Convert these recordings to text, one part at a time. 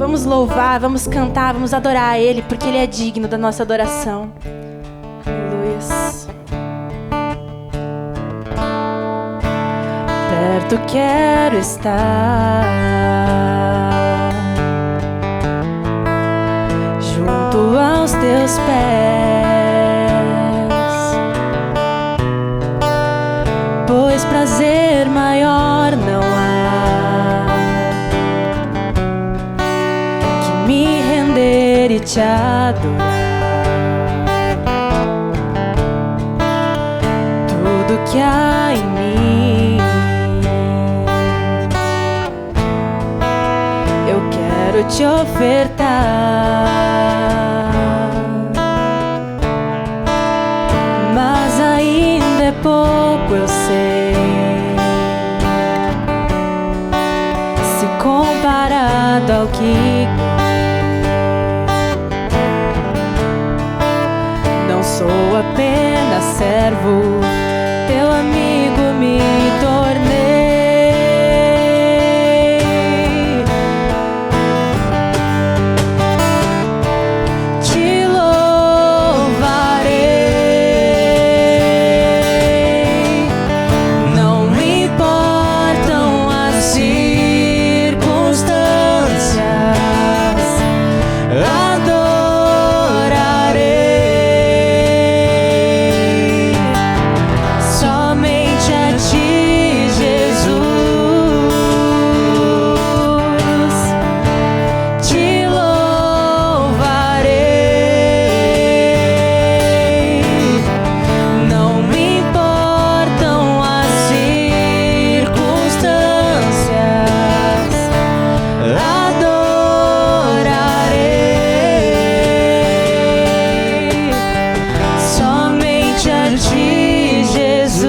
Vamos louvar, vamos cantar, vamos adorar a Ele, porque Ele é digno da nossa adoração. Aleluias. Perto quero estar, junto aos teus pés, pois prazer maior não há que me render e te adorar. Tudo que há em mim eu quero te ofertar, mas ainda é pouco, eu sei, se comparado ao que não sou apenas servo, teu amigo me tornei. Te louvarei, não me importam as circunstâncias, adorarei somente a ti, Jesus. Te louvarei, não me importam as circunstâncias, adorarei somente a ti, Jesus.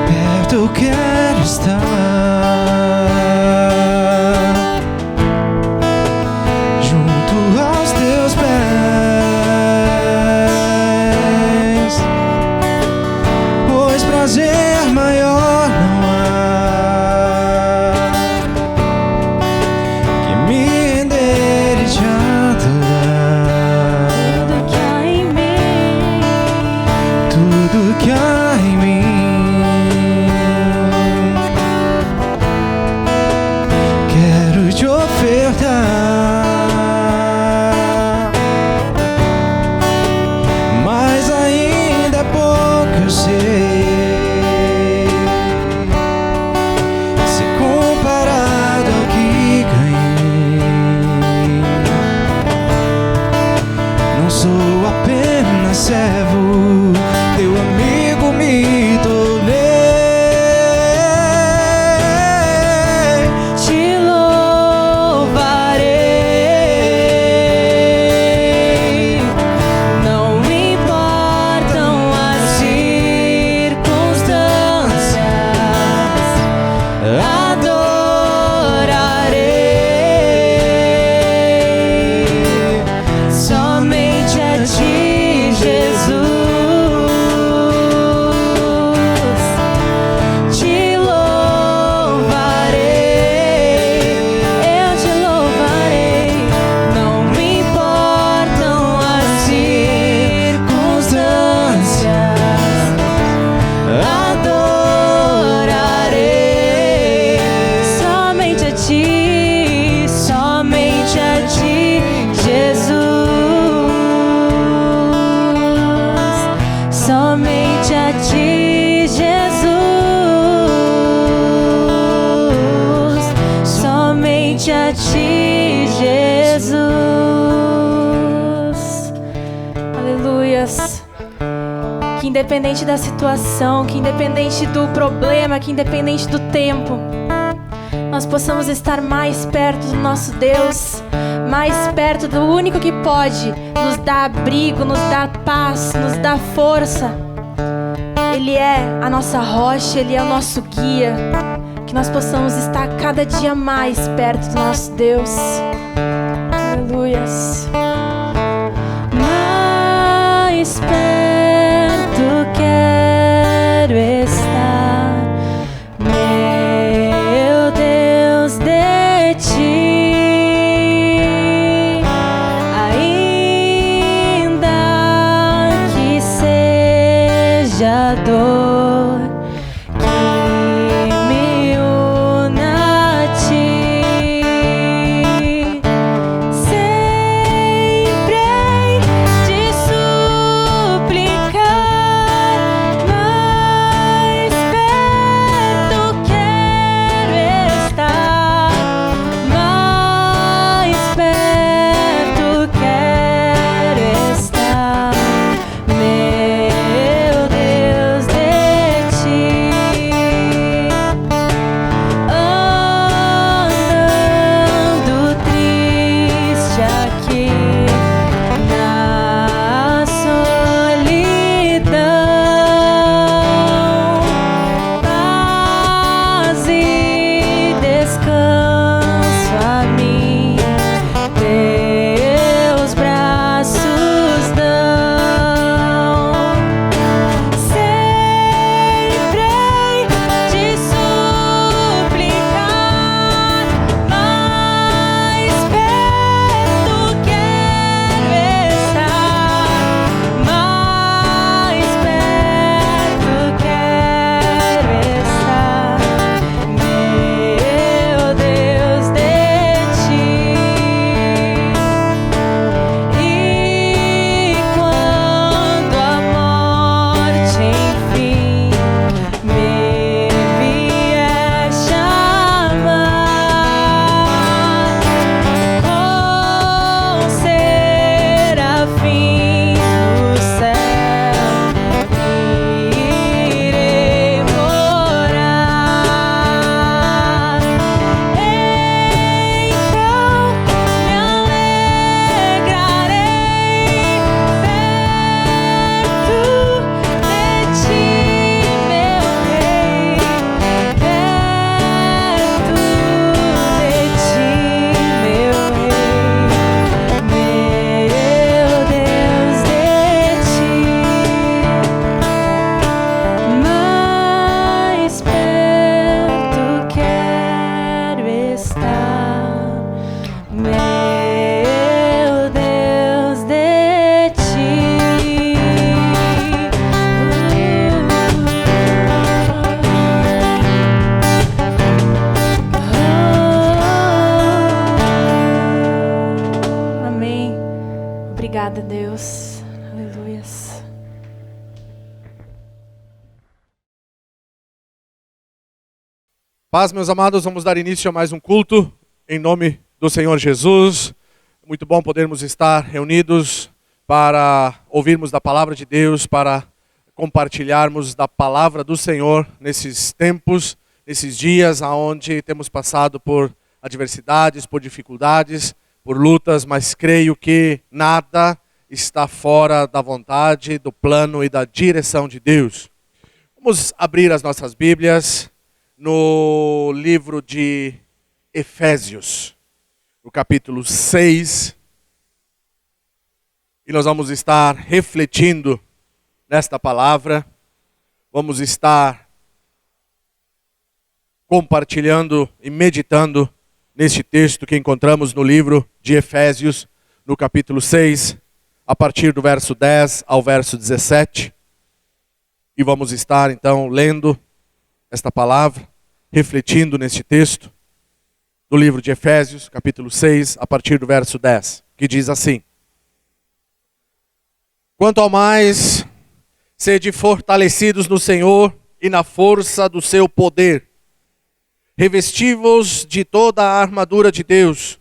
Perto eu quero estar, junto aos teus pés, pois prazer maior não há que me render e te adorar. Tudo que há em mim Tudo que há em mim quero te ofertar, mas ainda é pouco, eu sei, se comparado ao que ganhei. Não sou apenas servo, teu amigo me tornei. te louvarei, não me importam as circunstâncias, adorarei somente a ti, Jesus. Te louvarei, eu te louvarei, não me importam as circunstâncias, adorarei somente a ti, Jesus. Somente a ti, Jesus. Somente a ti, Jesus. Aleluias. Que independente da situação, que independente do problema, que independente do tempo, nós possamos estar mais perto do nosso Deus, mais perto do único que pode nos dar abrigo, nos dar paz, nos dar força. Ele é a nossa rocha, Ele é o nosso guia. Que nós possamos estar cada dia mais perto do nosso Deus. Aleluias. Mais perto quero Obrigada, Deus. Aleluias. Paz, meus amados, vamos dar início a mais um culto em nome do Senhor Jesus. Muito bom podermos estar reunidos para ouvirmos da palavra de Deus, para compartilharmos da palavra do Senhor nesses tempos, nesses dias onde temos passado por adversidades, por dificuldades, por lutas, mas creio que nada está fora da vontade, do plano e da direção de Deus. Vamos abrir as nossas Bíblias no livro de Efésios, no capítulo 6, e nós vamos estar refletindo nesta palavra, vamos estar compartilhando e meditando neste texto que encontramos no livro de Efésios, no capítulo 6, a partir do verso 10 ao verso 17, e vamos estar então lendo esta palavra, refletindo neste texto, do livro de Efésios, capítulo 6, a partir do verso 10, que diz assim: Quanto ao mais, sede fortalecidos no Senhor e na força do seu poder, revesti-vos de toda a armadura de Deus,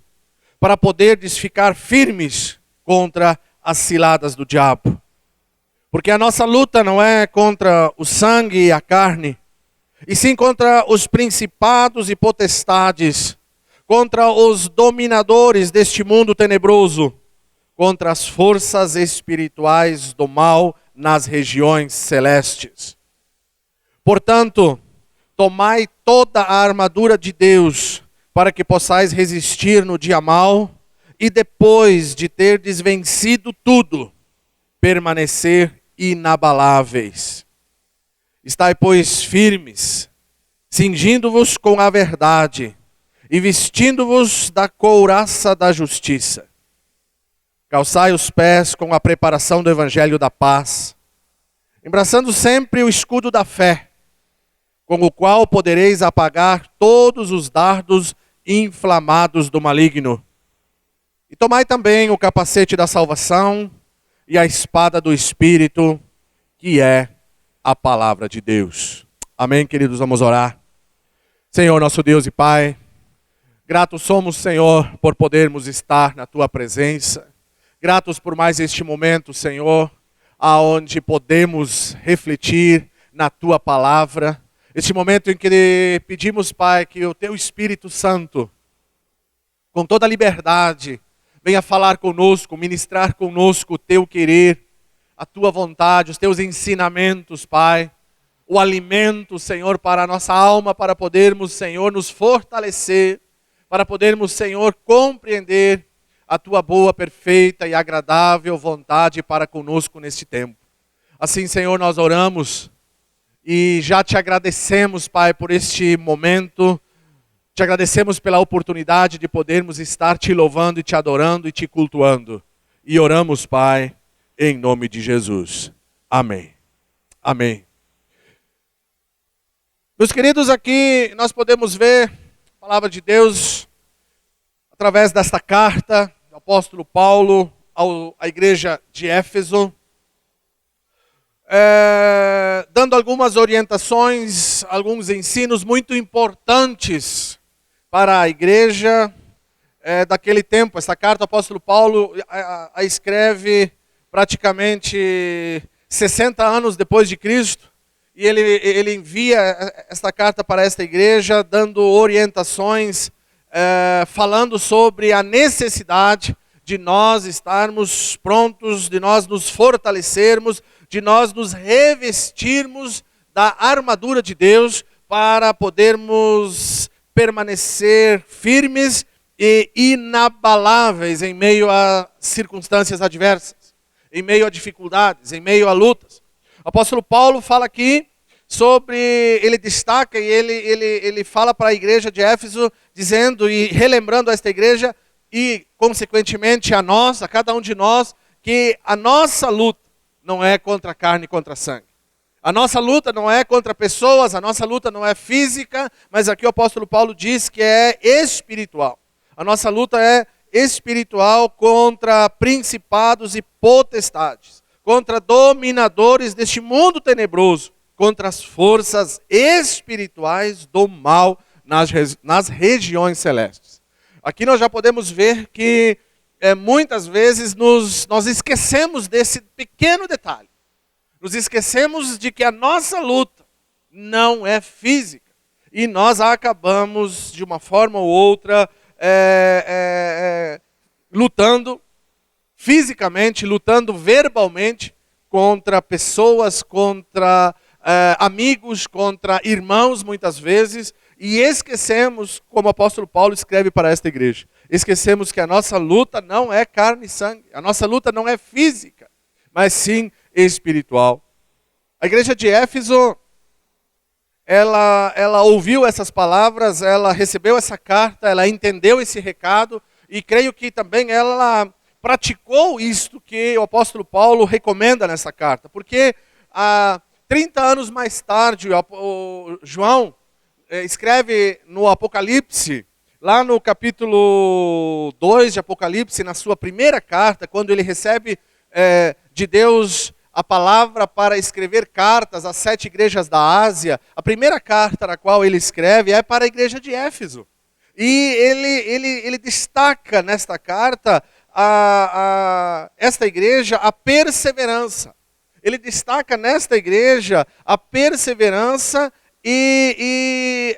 para poderdes ficar firmes contra as ciladas do diabo. Porque a nossa luta não é contra o sangue e a carne, e sim contra os principados e potestades, contra os dominadores deste mundo tenebroso, contra as forças espirituais do mal nas regiões celestes. Portanto, tomai toda a armadura de Deus, para que possais resistir no dia mau, e depois de terdes vencido tudo, permanecer inabaláveis. Estai, pois, firmes, cingindo-vos com a verdade, e vestindo-vos da couraça da justiça. Calçai os pés com a preparação do evangelho da paz, embraçando sempre o escudo da fé, com o qual podereis apagar todos os dardos inflamados do maligno. E tomai também o capacete da salvação e a espada do Espírito, que é a palavra de Deus. Amém, queridos? Vamos orar. Senhor, nosso Deus e Pai, gratos somos, Senhor, por podermos estar na Tua presença. Gratos por mais este momento, Senhor, aonde podemos refletir na Tua palavra. Este momento em que pedimos, Pai, que o Teu Espírito Santo, com toda a liberdade, venha falar conosco, ministrar conosco o Teu querer, a Tua vontade, os Teus ensinamentos, Pai. O alimento, Senhor, para a nossa alma, para podermos, Senhor, nos fortalecer, para podermos, Senhor, compreender a Tua boa, perfeita e agradável vontade para conosco neste tempo. Assim, Senhor, nós oramos e já Te agradecemos, Pai, por este momento. Te agradecemos pela oportunidade de podermos estar Te louvando e Te adorando e Te cultuando. E oramos, Pai, em nome de Jesus. Amém. Amém. Meus queridos, aqui nós podemos ver a palavra de Deus através desta carta do apóstolo Paulo à igreja de Éfeso, dando algumas orientações, alguns ensinos muito importantes para a igreja daquele tempo. Essa carta o apóstolo Paulo a escreve praticamente 60 anos depois de Cristo. E ele envia esta carta para esta igreja, dando orientações, falando sobre a necessidade de nós estarmos prontos, de nós nos fortalecermos, de nós nos revestirmos da armadura de Deus para podermos permanecer firmes e inabaláveis em meio a circunstâncias adversas, em meio a dificuldades, em meio a lutas. O apóstolo Paulo fala aqui sobre, ele destaca e ele fala para a igreja de Éfeso, dizendo e relembrando a esta igreja e consequentemente a nós, a cada um de nós, que a nossa luta não é contra a carne e contra sangue. A nossa luta não é contra pessoas, a nossa luta não é física, mas aqui o apóstolo Paulo diz que é espiritual. A nossa luta é espiritual contra principados e potestades, contra dominadores deste mundo tenebroso, contra as forças espirituais do mal nas regiões celestes. Aqui nós já podemos ver que muitas vezes nós esquecemos desse pequeno detalhe. Nos esquecemos de que a nossa luta não é física. E nós acabamos, de uma forma ou outra, lutando fisicamente, lutando verbalmente contra pessoas, contra amigos, contra irmãos muitas vezes. E esquecemos, como o apóstolo Paulo escreve para esta igreja, esquecemos que a nossa luta não é carne e sangue. A nossa luta não é física, mas sim espiritual. A igreja de Éfeso, ela ouviu essas palavras, ela recebeu essa carta, ela entendeu esse recado e creio que também ela praticou isto que o apóstolo Paulo recomenda nessa carta. Porque 30 anos mais tarde, o João escreve no Apocalipse, lá no capítulo 2 de Apocalipse, na sua primeira carta, quando ele recebe de Deus a palavra para escrever cartas às 7 igrejas da Ásia, a primeira carta na qual ele escreve é para a igreja de Éfeso. E ele destaca nesta carta esta igreja a perseverança. Ele destaca nesta igreja a perseverança e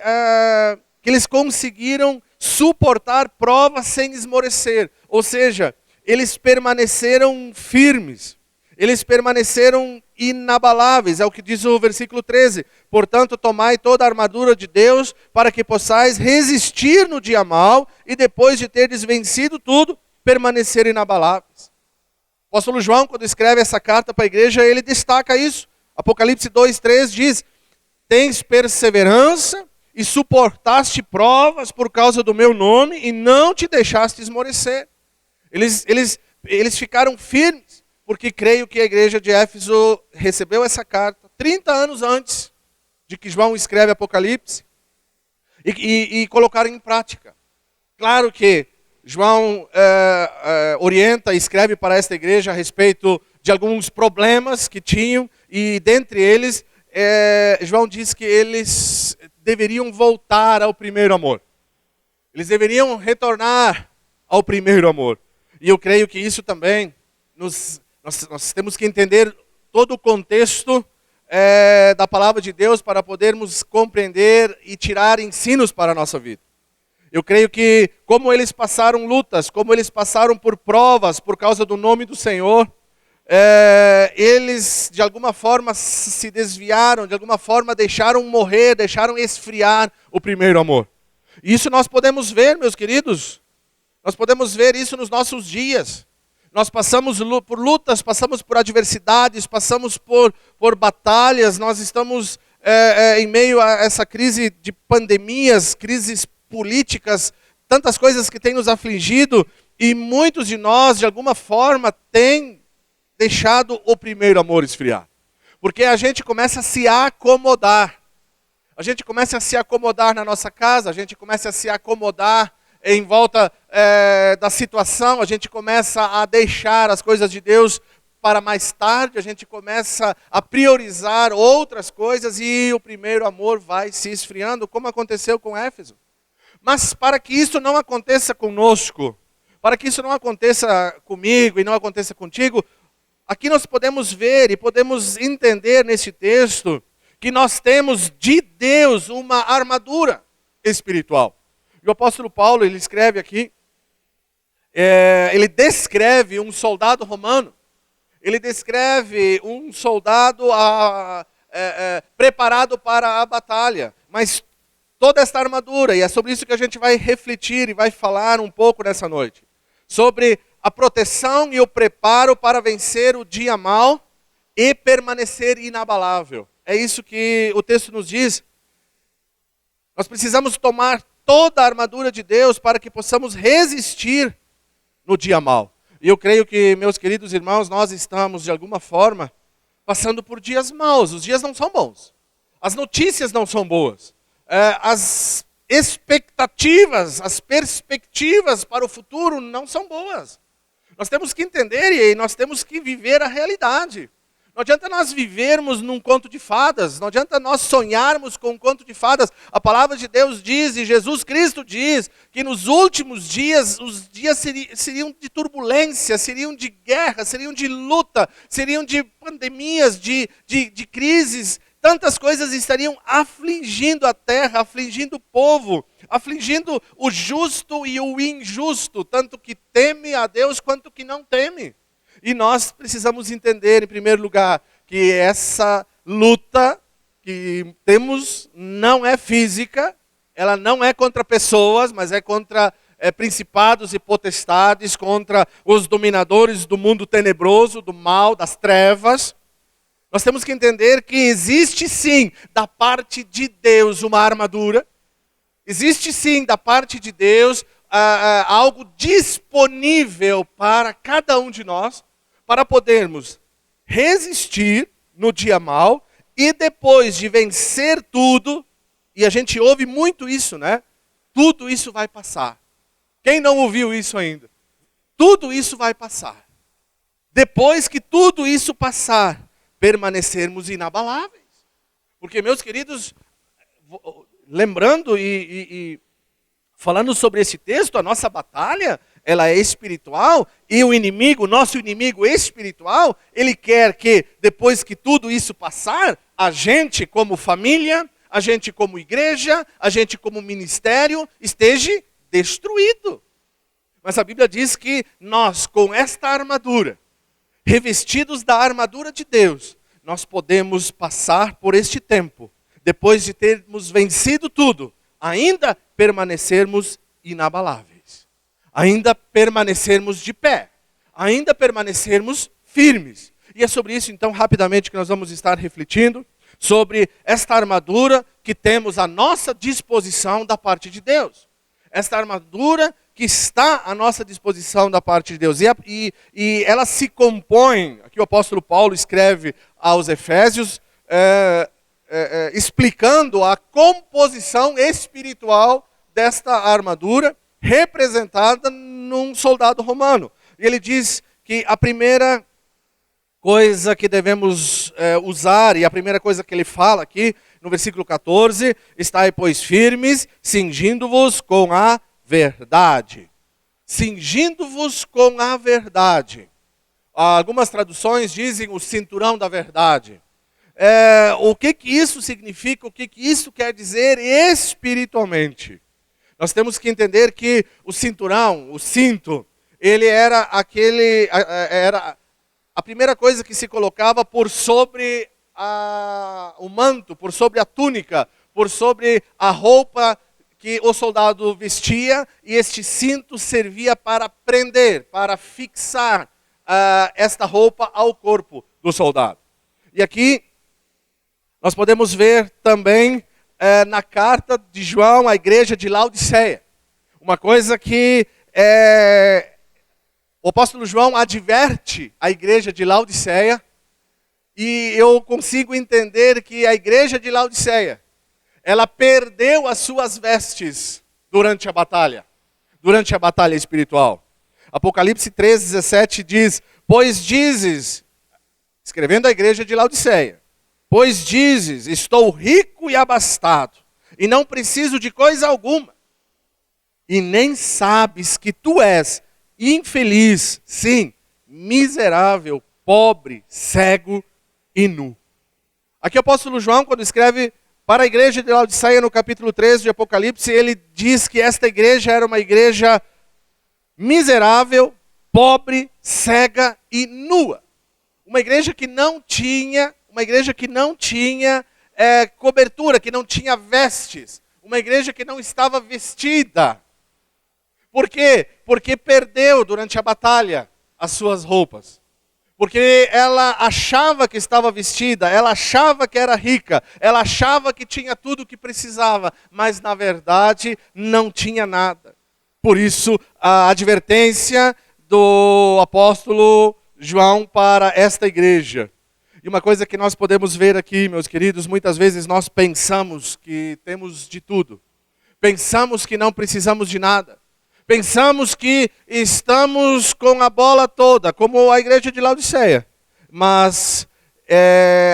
que eles conseguiram suportar provas sem esmorecer. Ou seja, eles permaneceram firmes. Eles permaneceram inabaláveis, é o que diz o versículo 13. Portanto, tomai toda a armadura de Deus, para que possais resistir no dia mau, e depois de terdes vencido tudo, permanecer inabaláveis. O apóstolo João, quando escreve essa carta para a igreja, ele destaca isso. Apocalipse 2:3 diz: tens perseverança e suportaste provas por causa do meu nome, e não te deixaste esmorecer. Eles ficaram firmes. Porque creio que a igreja de Éfeso recebeu essa carta 30 anos antes de que João escreve Apocalipse e colocaram em prática. Claro que João orienta e escreve para esta igreja a respeito de alguns problemas que tinham e dentre eles João diz que eles deveriam voltar ao primeiro amor. Eles deveriam retornar ao primeiro amor. E eu creio que isso também nós temos que entender todo o contexto da palavra de Deus para podermos compreender e tirar ensinos para a nossa vida. Eu creio que como eles passaram lutas, como eles passaram por provas por causa do nome do Senhor, eles de alguma forma se desviaram, de alguma forma deixaram morrer, deixaram esfriar o primeiro amor. E isso nós podemos ver, meus queridos, nós podemos ver isso nos nossos dias. Nós passamos por lutas, passamos por adversidades, passamos por batalhas, nós estamos em meio a essa crise de pandemias, crises políticas, tantas coisas que têm nos afligido, e muitos de nós, de alguma forma, têm deixado o primeiro amor esfriar. Porque a gente começa a se acomodar. A gente começa a se acomodar na nossa casa, a gente começa a se acomodar em volta da situação, a gente começa a deixar as coisas de Deus para mais tarde, a gente começa a priorizar outras coisas e o primeiro amor vai se esfriando, como aconteceu com Éfeso. Mas para que isso não aconteça conosco, para que isso não aconteça comigo e não aconteça contigo, aqui nós podemos ver e podemos entender nesse texto que nós temos de Deus uma armadura espiritual. E o apóstolo Paulo, ele escreve aqui, ele descreve um soldado romano, ele descreve um soldado preparado para a batalha, mas toda esta armadura, e é sobre isso que a gente vai refletir e vai falar um pouco nessa noite, sobre a proteção e o preparo para vencer o dia mau e permanecer inabalável. É isso que o texto nos diz. Nós precisamos tomar toda a armadura de Deus para que possamos resistir no dia mau. E eu creio que, meus queridos irmãos, nós estamos, de alguma forma, passando por dias maus. Os dias não são bons. As notícias não são boas. As expectativas, as perspectivas para o futuro não são boas. Nós temos que entender e nós temos que viver a realidade. Não adianta nós vivermos num conto de fadas, não adianta nós sonharmos com um conto de fadas. A palavra de Deus diz, e Jesus Cristo diz, que nos últimos dias, os dias seriam de turbulência, seriam de guerra, seriam de luta, seriam de pandemias, de crises. Tantas coisas estariam afligindo a terra, afligindo o povo, afligindo o justo e o injusto, tanto que teme a Deus quanto que não teme. E nós precisamos entender, em primeiro lugar, que essa luta que temos não é física, ela não é contra pessoas, mas é contra principados e potestades, contra os dominadores do mundo tenebroso, do mal, das trevas. Nós temos que entender que existe sim, da parte de Deus, uma armadura. Existe sim, da parte de Deus, algo disponível para cada um de nós, para podermos resistir no dia mau e depois de vencer tudo, e a gente ouve muito isso, né? Tudo isso vai passar. Quem não ouviu isso ainda? Tudo isso vai passar. Depois que tudo isso passar, permanecermos inabaláveis. Porque, meus queridos, lembrando e falando sobre esse texto, a nossa batalha, ela é espiritual, e o inimigo, nosso inimigo espiritual, ele quer que, depois que tudo isso passar, a gente como família, a gente como igreja, a gente como ministério, esteja destruído. Mas a Bíblia diz que nós, com esta armadura, revestidos da armadura de Deus, nós podemos passar por este tempo, depois de termos vencido tudo, ainda permanecermos inabaláveis. Ainda permanecermos de pé, ainda permanecermos firmes. E é sobre isso, então, rapidamente, que nós vamos estar refletindo, sobre esta armadura que temos à nossa disposição da parte de Deus. Esta armadura que está à nossa disposição da parte de Deus. E ela se compõe, aqui o apóstolo Paulo escreve aos Efésios, explicando a composição espiritual desta armadura, representada num soldado romano. E ele diz que a primeira coisa que devemos usar, e a primeira coisa que ele fala aqui, no versículo 14, estai, pois, firmes, cingindo-vos com a verdade. Cingindo-vos com a verdade. Algumas traduções dizem o cinturão da verdade. O que isso significa, o que isso quer dizer espiritualmente? Nós temos que entender que o cinturão, o cinto, ele era era a primeira coisa que se colocava por sobre o manto, por sobre a túnica, por sobre a roupa que o soldado vestia, e este cinto servia para prender, para fixar esta roupa ao corpo do soldado. E aqui nós podemos ver também na carta de João à igreja de Laodiceia, uma coisa que o apóstolo João adverte a igreja de Laodiceia, e eu consigo entender que a igreja de Laodiceia, ela perdeu as suas vestes durante a batalha espiritual. Apocalipse 3:17 diz, pois dizes, escrevendo à igreja de Laodiceia, pois dizes, estou rico e abastado, e não preciso de coisa alguma, e nem sabes que tu és infeliz, sim, miserável, pobre, cego e nu. Aqui o apóstolo João, quando escreve para a igreja de Laodiceia, no capítulo 13 de Apocalipse, ele diz que esta igreja era uma igreja miserável, pobre, cega e nua. Uma igreja que não tinha cobertura, que não tinha vestes. Uma igreja que não estava vestida. Por quê? Porque perdeu durante a batalha as suas roupas. Porque ela achava que estava vestida, ela achava que era rica, ela achava que tinha tudo o que precisava, mas na verdade não tinha nada. Por isso a advertência do apóstolo João para esta igreja. E uma coisa que nós podemos ver aqui, meus queridos, muitas vezes nós pensamos que temos de tudo. Pensamos que não precisamos de nada. Pensamos que estamos com a bola toda, como a igreja de Laodiceia. Mas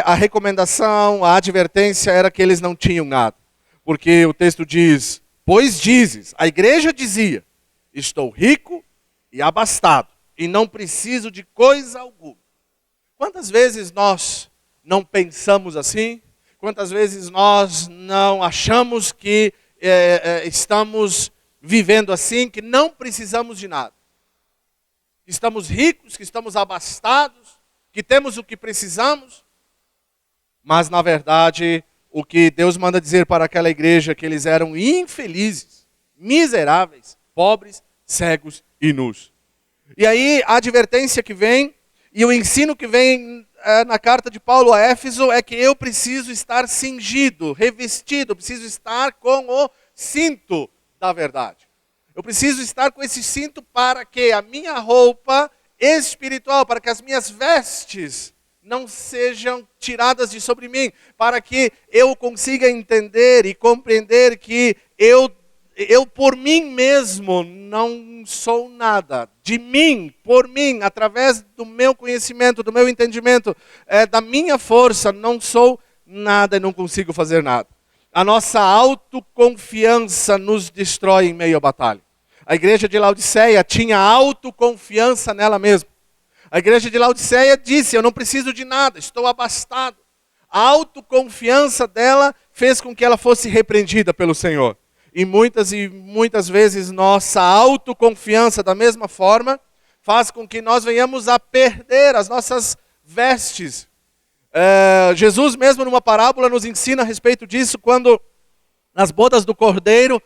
a recomendação, a advertência era que eles não tinham nada. Porque o texto diz, pois dizes, a igreja dizia, estou rico e abastado, e não preciso de coisa alguma. Quantas vezes nós não pensamos assim? Quantas vezes nós não achamos que estamos vivendo assim, que não precisamos de nada? Que estamos ricos, que estamos abastados, que temos o que precisamos. Mas na verdade, o que Deus manda dizer para aquela igreja é que eles eram infelizes, miseráveis, pobres, cegos e nus. E aí a advertência que vem, e o ensino que vem na carta de Paulo a Éfeso é que eu preciso estar cingido, revestido, eu preciso estar com o cinto da verdade. Eu preciso estar com esse cinto para que a minha roupa espiritual, para que as minhas vestes não sejam tiradas de sobre mim, para que eu consiga entender e compreender que eu por mim mesmo não sou nada. De mim, por mim, através do meu conhecimento, do meu entendimento, da minha força, não sou nada e não consigo fazer nada. A nossa autoconfiança nos destrói em meio à batalha. A igreja de Laodiceia tinha autoconfiança nela mesma. A igreja de Laodiceia disse, eu não preciso de nada, estou abastado. A autoconfiança dela fez com que ela fosse repreendida pelo Senhor. E muitas vezes nossa autoconfiança, da mesma forma, faz com que nós venhamos a perder as nossas vestes. Jesus mesmo numa parábola nos ensina a respeito disso, quando nas bodas do Cordeiro,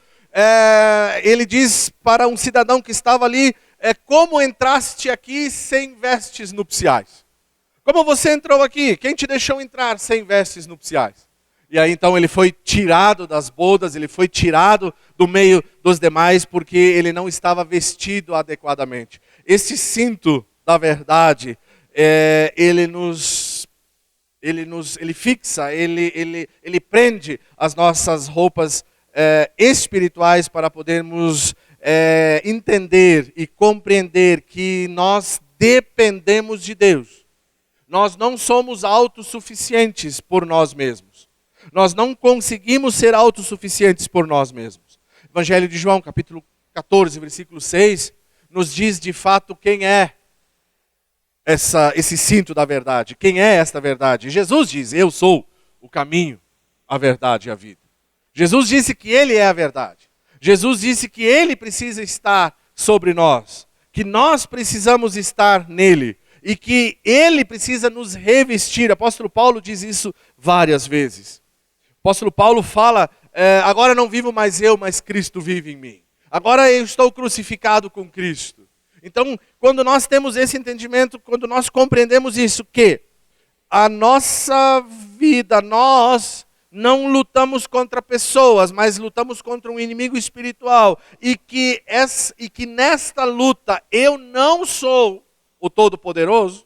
ele diz para um cidadão que estava ali, como entraste aqui sem vestes nupciais? Como você entrou aqui? Quem te deixou entrar sem vestes nupciais? E aí então ele foi tirado das bodas, ele foi tirado do meio dos demais, porque ele não estava vestido adequadamente. Esse cinto da verdade, ele fixa, ele prende as nossas roupas espirituais para podermos entender e compreender que nós dependemos de Deus. Nós não somos autossuficientes por nós mesmos. Nós não conseguimos ser autossuficientes por nós mesmos. Evangelho de João, capítulo 14, versículo 6, nos diz de fato quem é esse cinto da verdade. Quem é esta verdade? Jesus diz, eu sou o caminho, a verdade e a vida. Jesus disse que Ele é a verdade. Jesus disse que Ele precisa estar sobre nós, que nós precisamos estar nele e que Ele precisa nos revestir. O apóstolo Paulo diz isso várias vezes. O apóstolo Paulo fala, agora não vivo mais eu, mas Cristo vive em mim. Agora eu estou crucificado com Cristo. Então, quando nós temos esse entendimento, quando nós compreendemos isso, que a nossa vida, nós não lutamos contra pessoas, mas lutamos contra um inimigo espiritual. E que nesta luta eu não sou o Todo-Poderoso,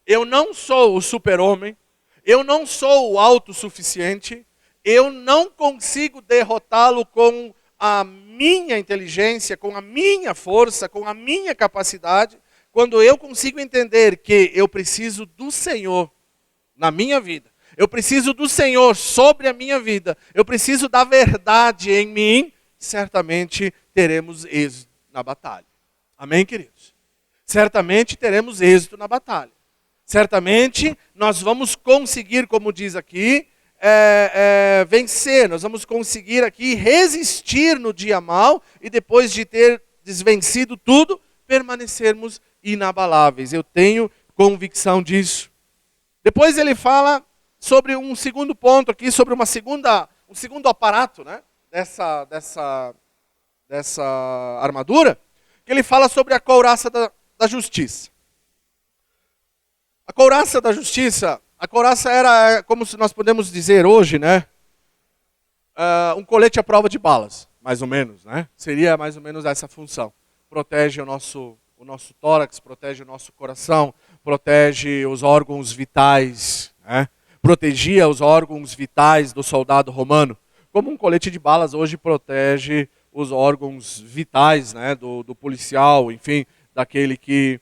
eu não sou o super-homem, eu não sou o autossuficiente, eu não consigo derrotá-lo com a minha inteligência, com a minha força, com a minha capacidade, quando eu consigo entender que eu preciso do Senhor na minha vida, eu preciso do Senhor sobre a minha vida, eu preciso da verdade em mim, certamente teremos êxito na batalha. Amém, queridos? Certamente teremos êxito na batalha. Certamente nós vamos conseguir, como diz aqui, vencer, nós vamos conseguir aqui resistir no dia mau e depois de ter desvencido tudo, permanecermos inabaláveis. Eu tenho convicção disso. Depois ele fala sobre um segundo ponto aqui, sobre um segundo aparato, né, dessa armadura, que ele fala sobre a couraça da justiça. A couraça da justiça, a couraça era, como nós podemos dizer hoje, né, um colete à prova de balas, mais ou menos, né? Seria mais ou menos essa função. Protege o nosso tórax, protege o nosso coração, protege os órgãos vitais, né? Protegia os órgãos vitais do soldado romano. como um colete de balas hoje protege os órgãos vitais, né, do policial, enfim, daquele que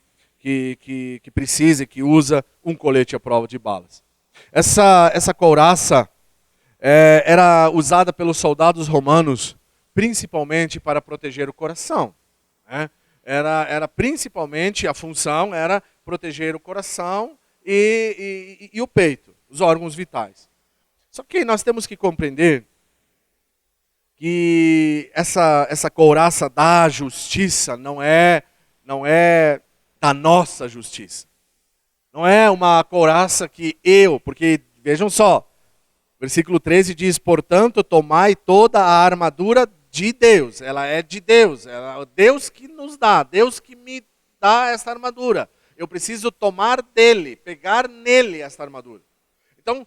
precisa e que usa um colete à prova de balas. Essa couraça era usada pelos soldados romanos principalmente para proteger o coração, né? Era principalmente, a função era proteger o coração e o peito, os órgãos vitais. Só que nós temos que compreender que essa couraça da justiça não é da nossa justiça. Não é uma couraça que porque vejam só, versículo 13 diz: portanto, tomai toda a armadura de Deus. Ela é de Deus, é Deus que nos dá, Deus que me dá essa armadura. Eu preciso tomar dele, pegar nele essa armadura. Então,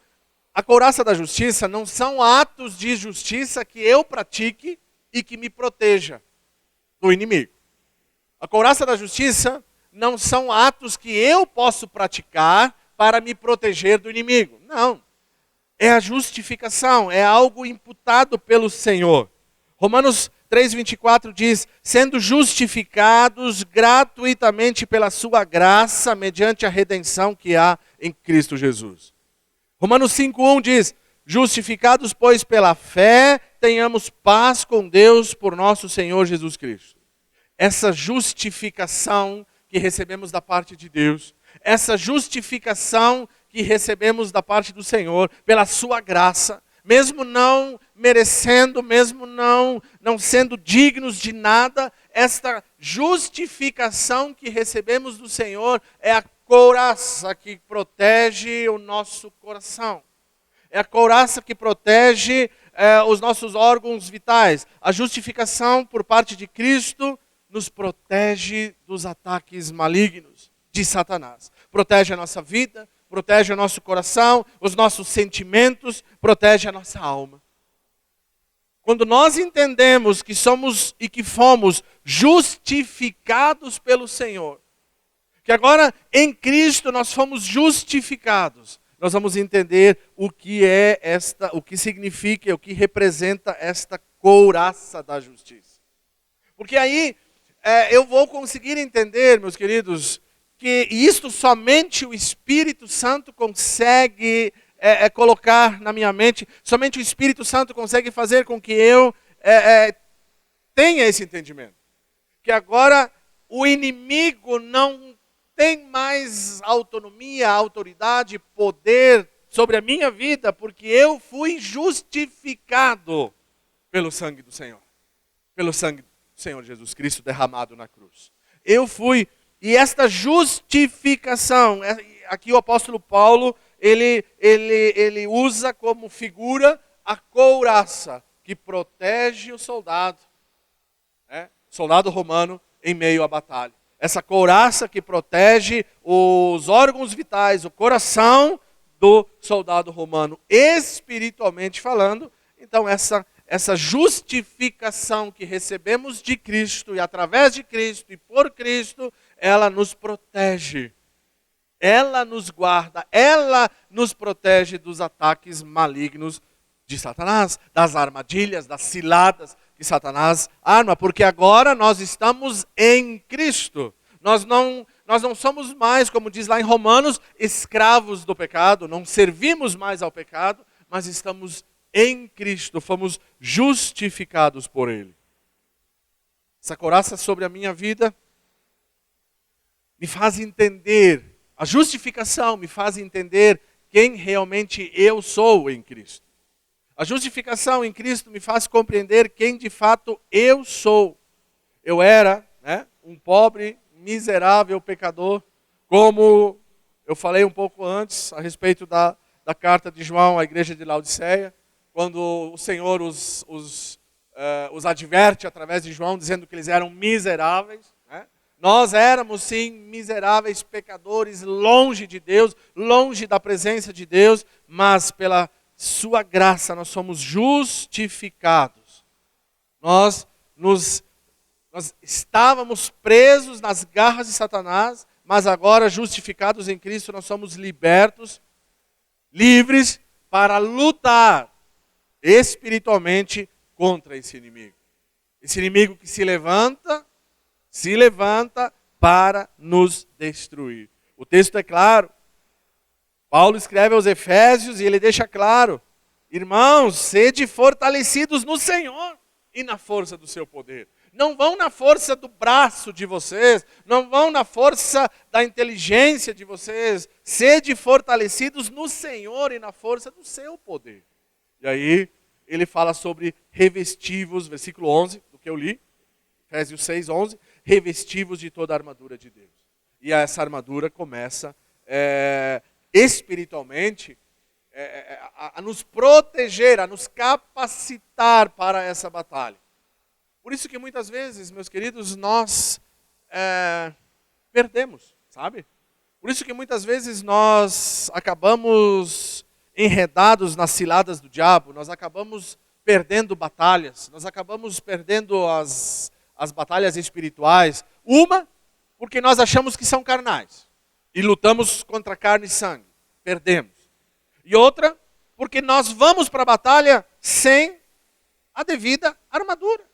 a couraça da justiça não são atos de justiça que eu pratique e que me proteja do inimigo. A couraça da justiça não são atos que eu posso praticar para me proteger do inimigo. Não. É a justificação, é algo imputado pelo Senhor. Romanos 3,24 diz: sendo justificados gratuitamente pela sua graça, mediante a redenção que há em Cristo Jesus. Romanos 5,1 diz: justificados, pois, pela fé, tenhamos paz com Deus por nosso Senhor Jesus Cristo. Essa justificação que recebemos da parte de Deus, essa justificação que recebemos da parte do Senhor, pela sua graça, mesmo não merecendo, mesmo não sendo dignos de nada, esta justificação que recebemos do Senhor é a couraça que protege o nosso coração. É a couraça que protege os nossos órgãos vitais. A justificação por parte de Cristo nos protege dos ataques malignos de Satanás. Protege a nossa vida, protege o nosso coração, os nossos sentimentos, protege a nossa alma. Quando nós entendemos que somos e que fomos justificados pelo Senhor, que agora em Cristo nós fomos justificados, nós vamos entender o que o que significa, o que representa esta couraça da justiça. Porque aí eu vou conseguir entender, meus queridos, que isto somente o Espírito Santo consegue colocar na minha mente, somente o Espírito Santo consegue fazer com que eu tenha esse entendimento. Que agora o inimigo não tem mais autonomia, autoridade, poder sobre a minha vida, porque eu fui justificado pelo sangue do Senhor. Pelo sangue do Senhor Jesus Cristo derramado na cruz. E esta justificação, aqui o apóstolo Paulo, ele usa como figura a couraça que protege o soldado romano em meio à batalha. Essa couraça que protege os órgãos vitais, o coração do soldado romano, espiritualmente falando. Então essa justificação que recebemos de Cristo e através de Cristo e por Cristo, ela nos protege, ela nos guarda, ela nos protege dos ataques malignos de Satanás, das armadilhas, das ciladas que Satanás arma, porque agora nós estamos em Cristo. Nós não somos mais, como diz lá em Romanos, escravos do pecado, não servimos mais ao pecado, mas estamos em Cristo, fomos justificados por Ele. Essa couraça sobre a minha vida me faz entender, a justificação me faz entender quem realmente eu sou em Cristo. A justificação em Cristo me faz compreender quem de fato eu sou. Eu era um pobre, miserável pecador, como eu falei um pouco antes a respeito da carta de João à igreja de Laodiceia, quando o Senhor os adverte através de João, dizendo que eles eram miseráveis. Nós éramos sim miseráveis pecadores, longe de Deus, longe da presença de Deus, mas pela sua graça nós somos justificados. Nós estávamos presos nas garras de Satanás, mas agora justificados em Cristo nós somos libertos, livres para lutar espiritualmente contra esse inimigo. Esse inimigo que se levanta para nos destruir. O texto é claro. Paulo escreve aos Efésios e ele deixa claro: irmãos, sede fortalecidos no Senhor e na força do seu poder. Não vão na força do braço de vocês, não vão na força da inteligência de vocês. Sede fortalecidos no Senhor e na força do seu poder. E aí ele fala sobre revestivos, versículo 11, do que eu li, Efésios 6, 11, revestivos de toda a armadura de Deus. E essa armadura começa espiritualmente a nos proteger, a nos capacitar para essa batalha. Por isso que muitas vezes, meus queridos, nós perdemos, sabe? Por isso que muitas vezes nós acabamos enredados nas ciladas do diabo, nós acabamos perdendo batalhas, nós acabamos perdendo as batalhas espirituais. Uma, porque nós achamos que são carnais e lutamos contra carne e sangue, perdemos. E outra, porque nós vamos para a batalha sem a devida armadura.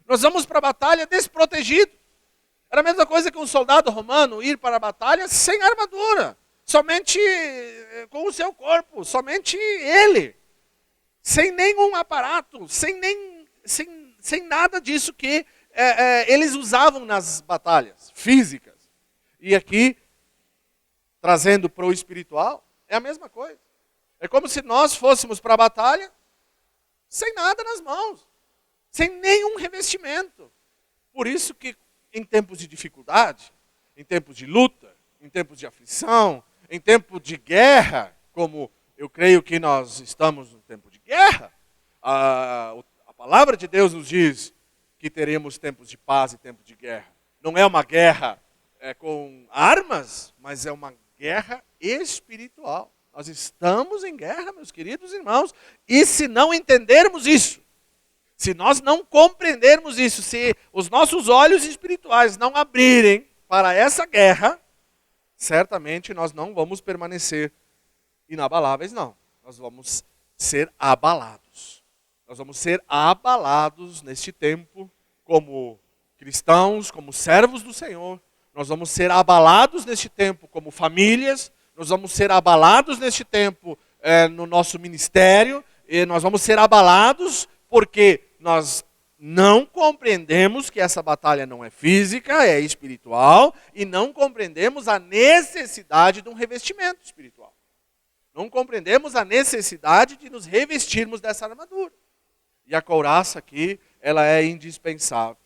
Nós vamos para a batalha desprotegidos. Era a mesma coisa que um soldado romano ir para a batalha sem armadura, somente com o seu corpo, somente ele, sem nenhum aparato, sem nada disso que eles usavam nas batalhas físicas. E aqui, trazendo para o espiritual, é a mesma coisa. É como se nós fôssemos para a batalha sem nada nas mãos, sem nenhum revestimento. Por isso que em tempos de dificuldade, em tempos de luta, em tempos de aflição, em tempo de guerra, como eu creio que nós estamos no tempo de guerra, a palavra de Deus nos diz que teremos tempos de paz e tempos de guerra. Não é uma guerra com armas, mas é uma guerra espiritual. Nós estamos em guerra, meus queridos irmãos, e se não entendermos isso, se nós não compreendermos isso, se os nossos olhos espirituais não abrirem para essa guerra, certamente nós não vamos permanecer inabaláveis, não. Nós vamos ser abalados. Nós vamos ser abalados neste tempo como cristãos, como servos do Senhor. Nós vamos ser abalados neste tempo como famílias. Nós vamos ser abalados neste tempo no nosso ministério. E nós vamos ser abalados porque nós não compreendemos que essa batalha não é física, é espiritual, e não compreendemos a necessidade de um revestimento espiritual. Não compreendemos a necessidade de nos revestirmos dessa armadura. E a couraça aqui, ela é indispensável.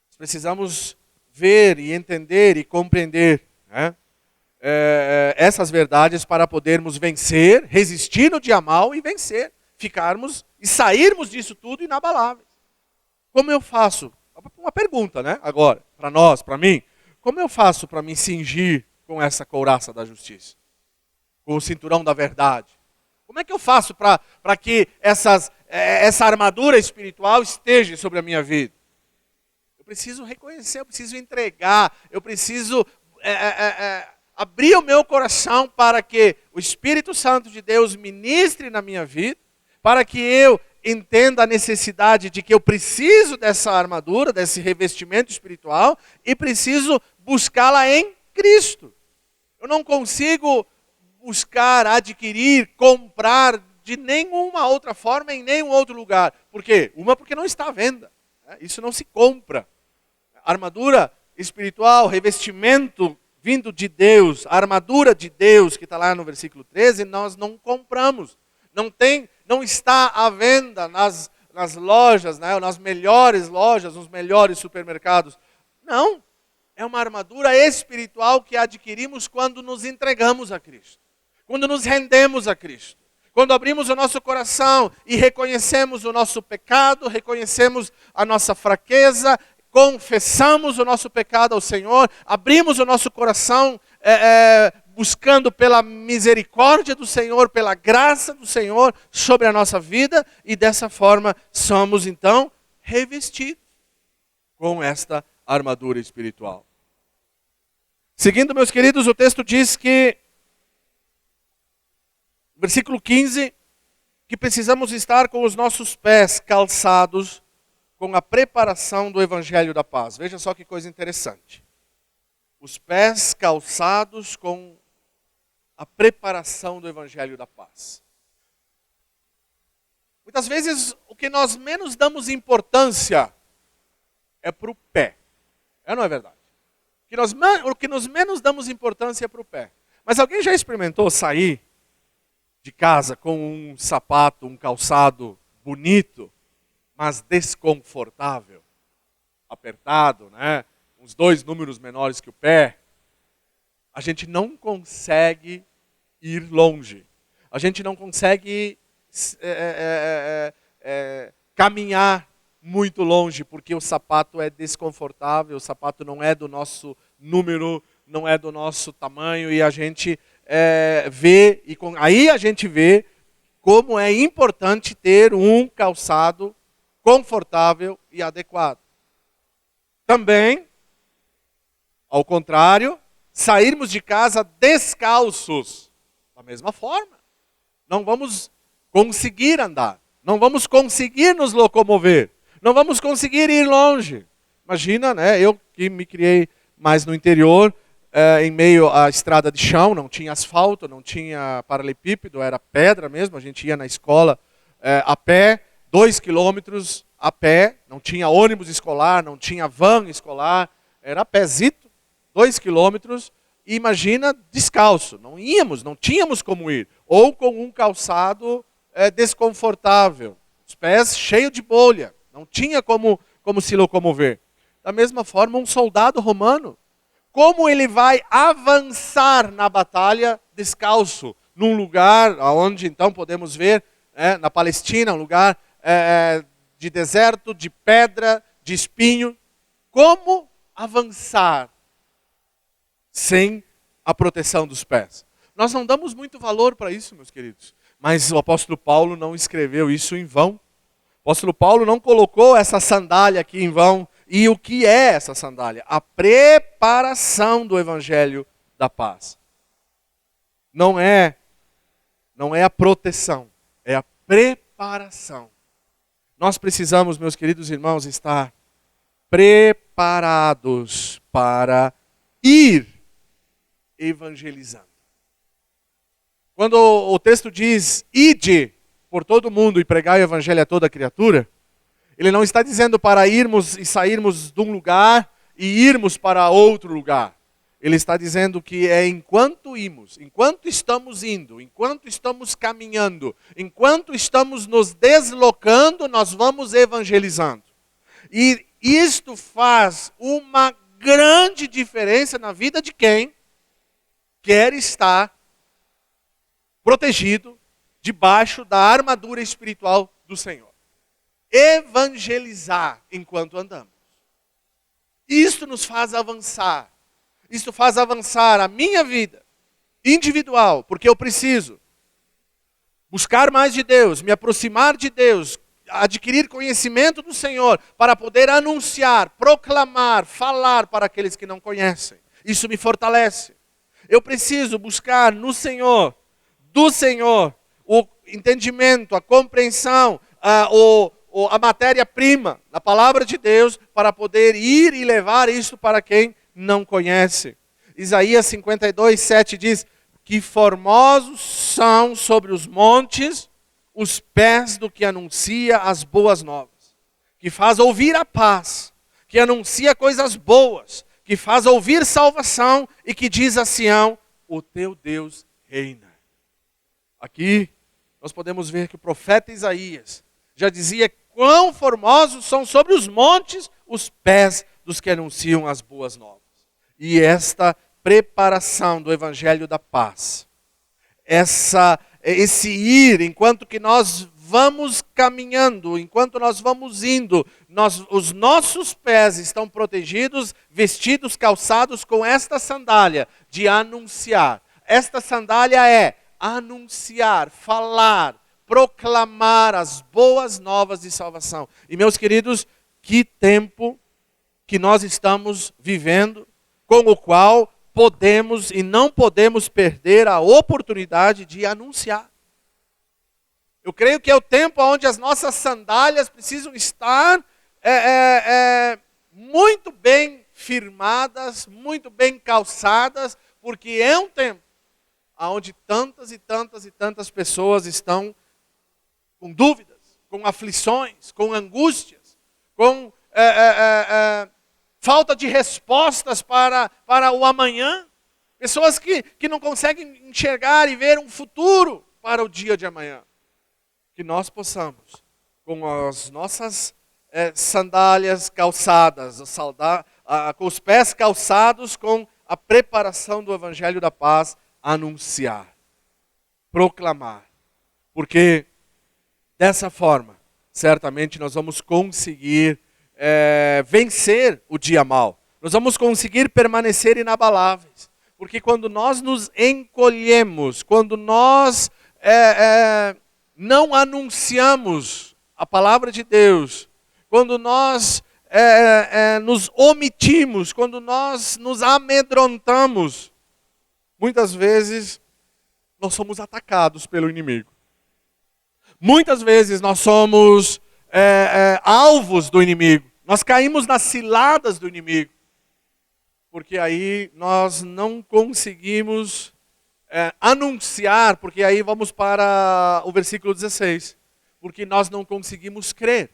Nós precisamos ver e entender e compreender, né, essas verdades para podermos vencer, resistir no dia mal e vencer. Ficarmos e sairmos disso tudo inabaláveis. Como eu faço? Uma pergunta, né? Agora, para nós, para mim. Como eu faço para me cingir com essa couraça da justiça? Com o cinturão da verdade? Como é que eu faço para que essa armadura espiritual esteja sobre a minha vida? Eu preciso reconhecer, eu preciso entregar, eu preciso abrir o meu coração para que o Espírito Santo de Deus ministre na minha vida, para que eu entenda a necessidade de que eu preciso dessa armadura, desse revestimento espiritual, e preciso buscá-la em Cristo. Eu não consigo buscar, adquirir, comprar de nenhuma outra forma, em nenhum outro lugar. Por quê? Porque não está à venda. Isso não se compra. Armadura espiritual, revestimento vindo de Deus, a armadura de Deus, que está lá no versículo 13, nós não compramos. Não está à venda nas lojas, né, nas melhores lojas, nos melhores supermercados. Não, é uma armadura espiritual que adquirimos quando nos entregamos a Cristo. Quando nos rendemos a Cristo. Quando abrimos o nosso coração e reconhecemos o nosso pecado, reconhecemos a nossa fraqueza, confessamos o nosso pecado ao Senhor, abrimos o nosso coração buscando pela misericórdia do Senhor, pela graça do Senhor sobre a nossa vida, e dessa forma somos então revestidos com esta armadura espiritual. Seguindo, meus queridos, o texto diz que, versículo 15, que precisamos estar com os nossos pés calçados com a preparação do Evangelho da Paz. Veja só que coisa interessante. Os pés calçados com a preparação do Evangelho da Paz. Muitas vezes o que nós menos damos importância é para o pé. É ou não é verdade? O que nós menos damos importância é para o pé. Mas alguém já experimentou sair de casa com um sapato, um calçado bonito, mas desconfortável? Apertado, né? Uns 2 números menores que o pé. A gente não consegue ir longe. A gente não consegue caminhar muito longe, porque o sapato é desconfortável, o sapato não é do nosso número, não é do nosso tamanho, e a gente vê, aí a gente vê como é importante ter um calçado confortável e adequado. Também, ao contrário, sairmos de casa descalços, da mesma forma. Não vamos conseguir andar, não vamos conseguir nos locomover, não vamos conseguir ir longe. Imagina, né? Eu que me criei mais no interior, em meio à estrada de chão, não tinha asfalto, não tinha paralelepípedo, era pedra mesmo, a gente ia na escola a pé, 2 quilômetros a pé, não tinha ônibus escolar, não tinha van escolar, era pézito, 2 quilômetros, e imagina descalço, não íamos, não tínhamos como ir, ou com um calçado desconfortável, os pés cheios de bolha, não tinha como se locomover. Da mesma forma, um soldado romano, como ele vai avançar na batalha descalço, num lugar onde então podemos ver, na Palestina, um lugar de deserto, de pedra, de espinho, como avançar sem a proteção dos pés? Nós não damos muito valor para isso, meus queridos, mas o apóstolo Paulo não escreveu isso em vão. O apóstolo Paulo não colocou essa sandália aqui em vão. E o que é essa sandália? A preparação do Evangelho da Paz. Não é a proteção, é a preparação. Nós precisamos, meus queridos irmãos, estar preparados para ir evangelizando. Quando o texto diz, ide por todo mundo e pregai o Evangelho a toda criatura, ele não está dizendo para irmos e sairmos de um lugar e irmos para outro lugar. Ele está dizendo que enquanto estamos indo, enquanto estamos caminhando, enquanto estamos nos deslocando, nós vamos evangelizando. E isto faz uma grande diferença na vida de quem quer estar protegido debaixo da armadura espiritual do Senhor. Evangelizar enquanto andamos. Isto nos faz avançar. Isto faz avançar a minha vida individual, porque eu preciso buscar mais de Deus, me aproximar de Deus, adquirir conhecimento do Senhor, para poder anunciar, proclamar, falar para aqueles que não conhecem. Isso me fortalece. Eu preciso buscar no Senhor, do Senhor, o entendimento, a compreensão, a matéria-prima na palavra de Deus, para poder ir e levar isso para quem não conhece. Isaías 52:7 diz, que formosos são sobre os montes os pés do que anuncia as boas novas, que faz ouvir a paz, que anuncia coisas boas, que faz ouvir salvação e que diz a Sião, o teu Deus reina. Aqui nós podemos ver que o profeta Isaías já dizia quão formosos são sobre os montes os pés dos que anunciam as boas novas. E esta preparação do Evangelho da Paz, esse ir, enquanto que nós vamos caminhando, enquanto nós vamos indo, os nossos pés estão protegidos, vestidos, calçados com esta sandália de anunciar. Esta sandália é anunciar, falar, proclamar as boas novas de salvação. E meus queridos, que tempo que nós estamos vivendo, com o qual podemos e não podemos perder a oportunidade de anunciar. Eu creio que é o tempo onde as nossas sandálias precisam estar muito bem firmadas, muito bem calçadas, porque é um tempo onde tantas e tantas e tantas pessoas estão com dúvidas, com aflições, com angústias, com falta de respostas para o amanhã. Pessoas que não conseguem enxergar e ver um futuro para o dia de amanhã. Que nós possamos, com as nossas sandálias calçadas, com os pés calçados, com a preparação do Evangelho da Paz, anunciar, proclamar. Porque dessa forma, certamente nós vamos conseguir vencer o dia mau. Nós vamos conseguir permanecer inabaláveis. Porque quando nós nos encolhemos, quando nós não anunciamos a palavra de Deus, quando nós nos omitimos, quando nós nos amedrontamos, muitas vezes nós somos atacados pelo inimigo. Muitas vezes nós somos alvos do inimigo. Nós caímos nas ciladas do inimigo. Porque aí nós não conseguimos anunciar, porque aí vamos para o versículo 16. Porque nós não conseguimos crer.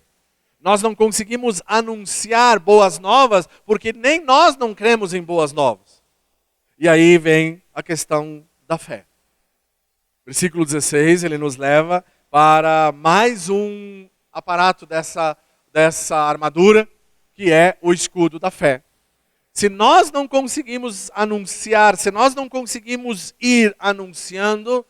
Nós não conseguimos anunciar boas novas, porque nem nós não cremos em boas novas. E aí vem a questão da fé. Versículo 16, ele nos leva para mais um aparato dessa armadura, que é o escudo da fé. Se nós não conseguimos anunciar, se nós não conseguimos ir anunciando,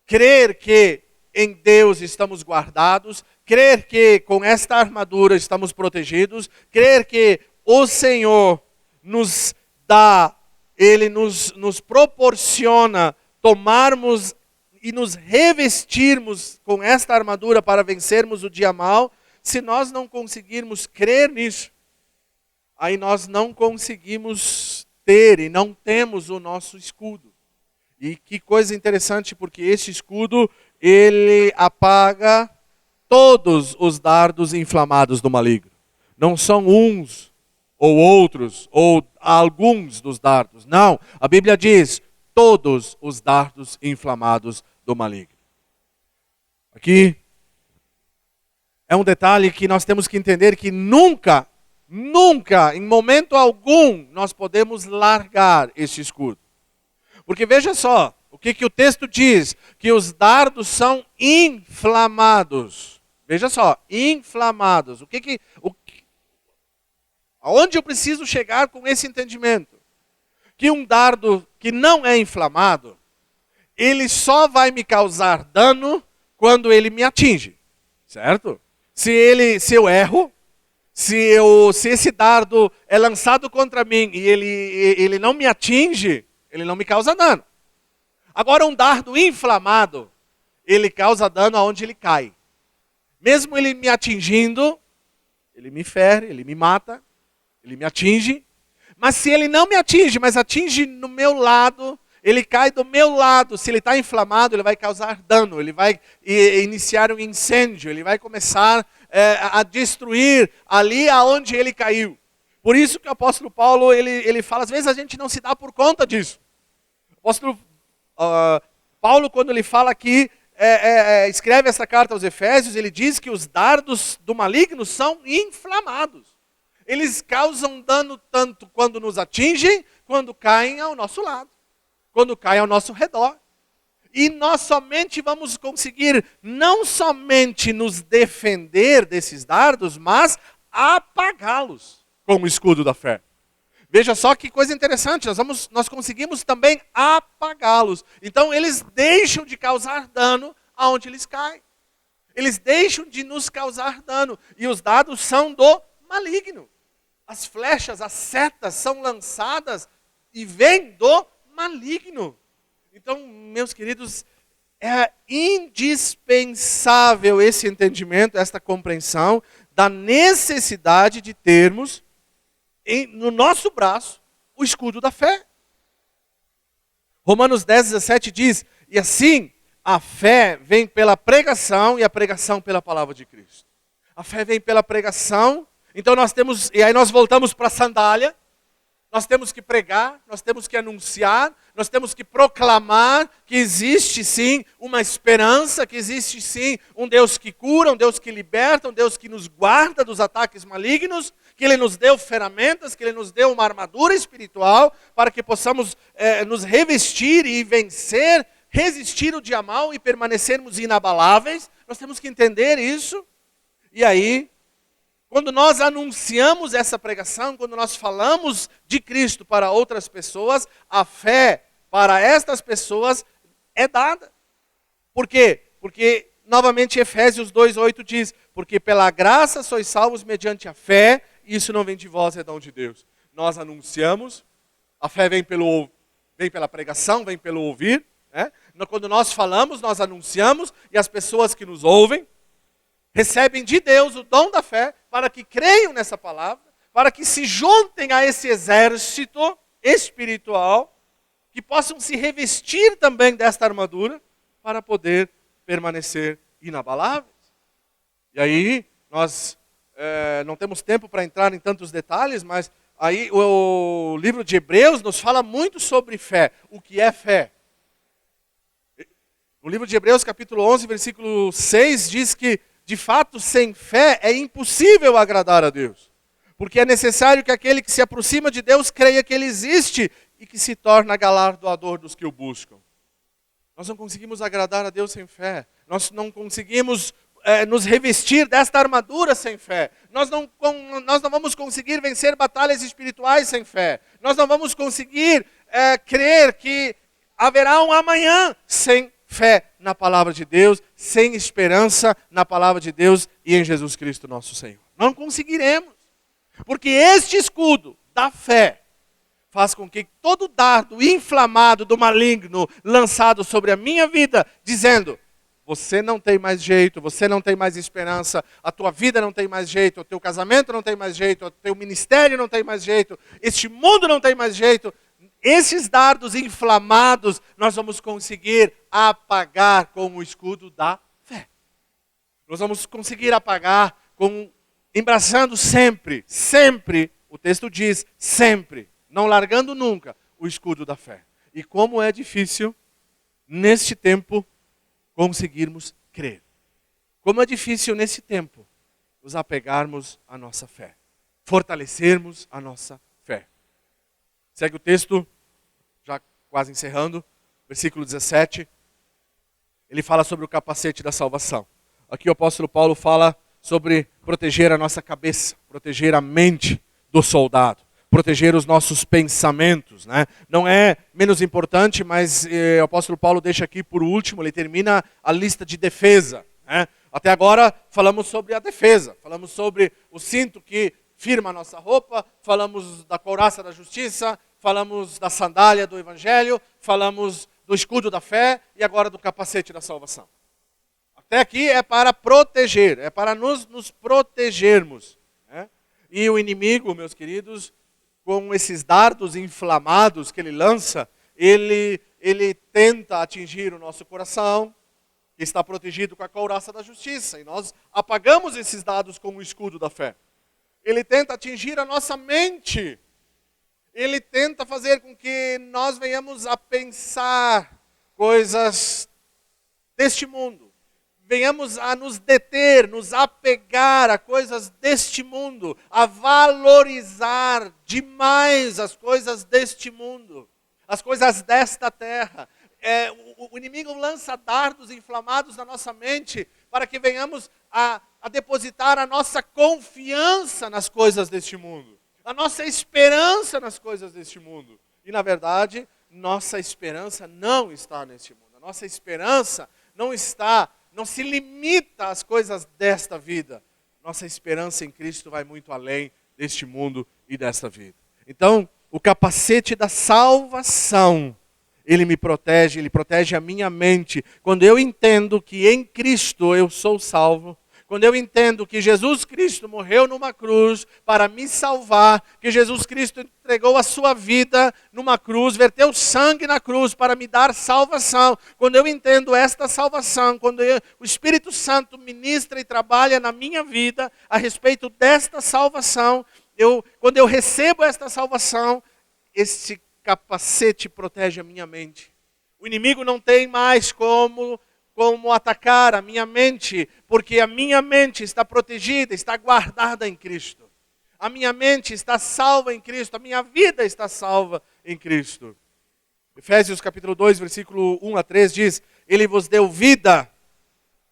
crer que em Deus estamos guardados, crer que com esta armadura estamos protegidos, crer que o Senhor nos dá, Ele nos proporciona tomarmos e nos revestirmos com esta armadura para vencermos o dia mau, se nós não conseguirmos crer nisso, aí nós não conseguimos ter e não temos o nosso escudo. E que coisa interessante, porque esse escudo, ele apaga todos os dardos inflamados do maligno. Não são uns ou outros, ou alguns dos dardos. Não, a Bíblia diz todos os dardos inflamados do maligno. Aqui é um detalhe que nós temos que entender que nunca, em momento algum, nós podemos largar esse escudo. Porque veja só, o que o texto diz? Que os dardos são inflamados. Veja só, inflamados. Aonde eu preciso chegar com esse entendimento? Que um dardo que não é inflamado, ele só vai me causar dano quando ele me atinge. Certo? Se eu erro, se esse dardo é lançado contra mim e ele não me atinge, ele não me causa dano. Agora um dardo inflamado, ele causa dano aonde ele cai. Mesmo ele me atingindo, ele me fere, ele me mata, ele me atinge. Mas se ele não me atinge, mas atinge no meu lado, ele cai do meu lado, se ele está inflamado, ele vai causar dano, ele vai iniciar um incêndio, ele vai começar a destruir ali aonde ele caiu. Por isso que o apóstolo Paulo, ele fala, às vezes a gente não se dá por conta disso. O apóstolo Paulo, quando ele fala aqui, escreve essa carta aos Efésios, ele diz que os dardos do maligno são inflamados. Eles causam dano tanto quando nos atingem, quando caem ao nosso lado, quando caem ao nosso redor. E nós somente vamos conseguir não somente nos defender desses dardos, mas apagá-los com o escudo da fé. Veja só que coisa interessante, nós conseguimos também apagá-los. Então eles deixam de causar dano aonde eles caem. Eles deixam de nos causar dano. E os dardos são do maligno. As flechas, as setas são lançadas e vêm do maligno. Então, meus queridos, é indispensável esse entendimento, esta compreensão da necessidade de termos no nosso braço o escudo da fé. Romanos 10, 17 diz, e assim a fé vem pela pregação e a pregação pela palavra de Cristo. A fé vem pela pregação, então e aí nós voltamos para a sandália. Nós temos que pregar, nós temos que anunciar, nós temos que proclamar que existe sim uma esperança, que existe sim um Deus que cura, um Deus que liberta, um Deus que nos guarda dos ataques malignos, que Ele nos deu ferramentas, que Ele nos deu uma armadura espiritual para que possamos nos revestir e vencer, resistir o dia mau e permanecermos inabaláveis. Nós temos que entender isso. E aí, quando nós anunciamos essa pregação, quando nós falamos de Cristo para outras pessoas, a fé para estas pessoas é dada. Por quê? Porque, novamente, Efésios 2:8 diz, porque pela graça sois salvos mediante a fé, e isso não vem de vós, é dom de Deus. Nós anunciamos, a fé vem pela pregação, vem pelo ouvir. Né? Quando nós falamos, nós anunciamos, e as pessoas que nos ouvem, recebem de Deus o dom da fé para que creiam nessa palavra, para que se juntem a esse exército espiritual, que possam se revestir também desta armadura para poder permanecer inabaláveis. E aí, nós não temos tempo para entrar em tantos detalhes, mas aí o livro de Hebreus nos fala muito sobre fé. O que é fé? No livro de Hebreus, capítulo 11, versículo 6, diz que de fato, sem fé é impossível agradar a Deus. Porque é necessário que aquele que se aproxima de Deus creia que Ele existe e que se torna galardoador dos que o buscam. Nós não conseguimos agradar a Deus sem fé. Nós não conseguimos nos revestir desta armadura sem fé. Nós não vamos conseguir vencer batalhas espirituais sem fé. Nós não vamos conseguir crer que haverá um amanhã sem fé na palavra de Deus, sem esperança na palavra de Deus e em Jesus Cristo nosso Senhor. Não conseguiremos, porque este escudo da fé faz com que todo dardo inflamado do maligno lançado sobre a minha vida, dizendo, você não tem mais jeito, você não tem mais esperança, a tua vida não tem mais jeito, o teu casamento não tem mais jeito, o teu ministério não tem mais jeito, este mundo não tem mais jeito. Esses dardos inflamados nós vamos conseguir apagar com o escudo da fé. Nós vamos conseguir apagar embraçando sempre, o texto diz, sempre, não largando nunca, o escudo da fé. E como é difícil, neste tempo, conseguirmos crer. Como é difícil, nesse tempo, nos apegarmos à nossa fé. Fortalecermos a nossa fé. Segue o texto, já quase encerrando, versículo 17. Ele fala sobre o capacete da salvação. Aqui o apóstolo Paulo fala sobre proteger a nossa cabeça, proteger a mente do soldado, proteger os nossos pensamentos. Né? Não é menos importante, mas o apóstolo Paulo deixa aqui por último, ele termina a lista de defesa. Né? Até agora falamos sobre a defesa, falamos sobre o cinto que firma a nossa roupa, falamos da couraça da justiça, falamos da sandália do evangelho, falamos do escudo da fé e agora do capacete da salvação. Até aqui é para proteger, é para nos protegermos. Né? E o inimigo, meus queridos, com esses dardos inflamados que ele lança, ele tenta atingir o nosso coração, que está protegido com a couraça da justiça, e nós apagamos esses dardos com o escudo da fé. Ele tenta atingir a nossa mente. Ele tenta fazer com que nós venhamos a pensar coisas deste mundo. Venhamos a nos deter, nos apegar a coisas deste mundo, a valorizar demais as coisas deste mundo, as coisas desta terra. O inimigo lança dardos inflamados na nossa mente para que venhamos a depositar a nossa confiança nas coisas deste mundo, a nossa esperança nas coisas deste mundo. E, na verdade, nossa esperança não está neste mundo. A nossa esperança não se limita às coisas desta vida. Nossa esperança em Cristo vai muito além deste mundo e desta vida. Então, o capacete da salvação, ele me protege, ele protege a minha mente. Quando eu entendo que em Cristo eu sou salvo, quando eu entendo que Jesus Cristo morreu numa cruz para me salvar, que Jesus Cristo entregou a sua vida numa cruz, verteu sangue na cruz para me dar salvação, quando eu entendo esta salvação, quando o Espírito Santo ministra e trabalha na minha vida a respeito desta salvação, quando eu recebo esta salvação, esse capacete protege a minha mente. O inimigo não tem mais como atacar a minha mente, porque a minha mente está protegida, está guardada em Cristo. A minha mente está salva em Cristo, a minha vida está salva em Cristo. Efésios capítulo 2, versículo 1 a 3 diz: Ele vos deu vida,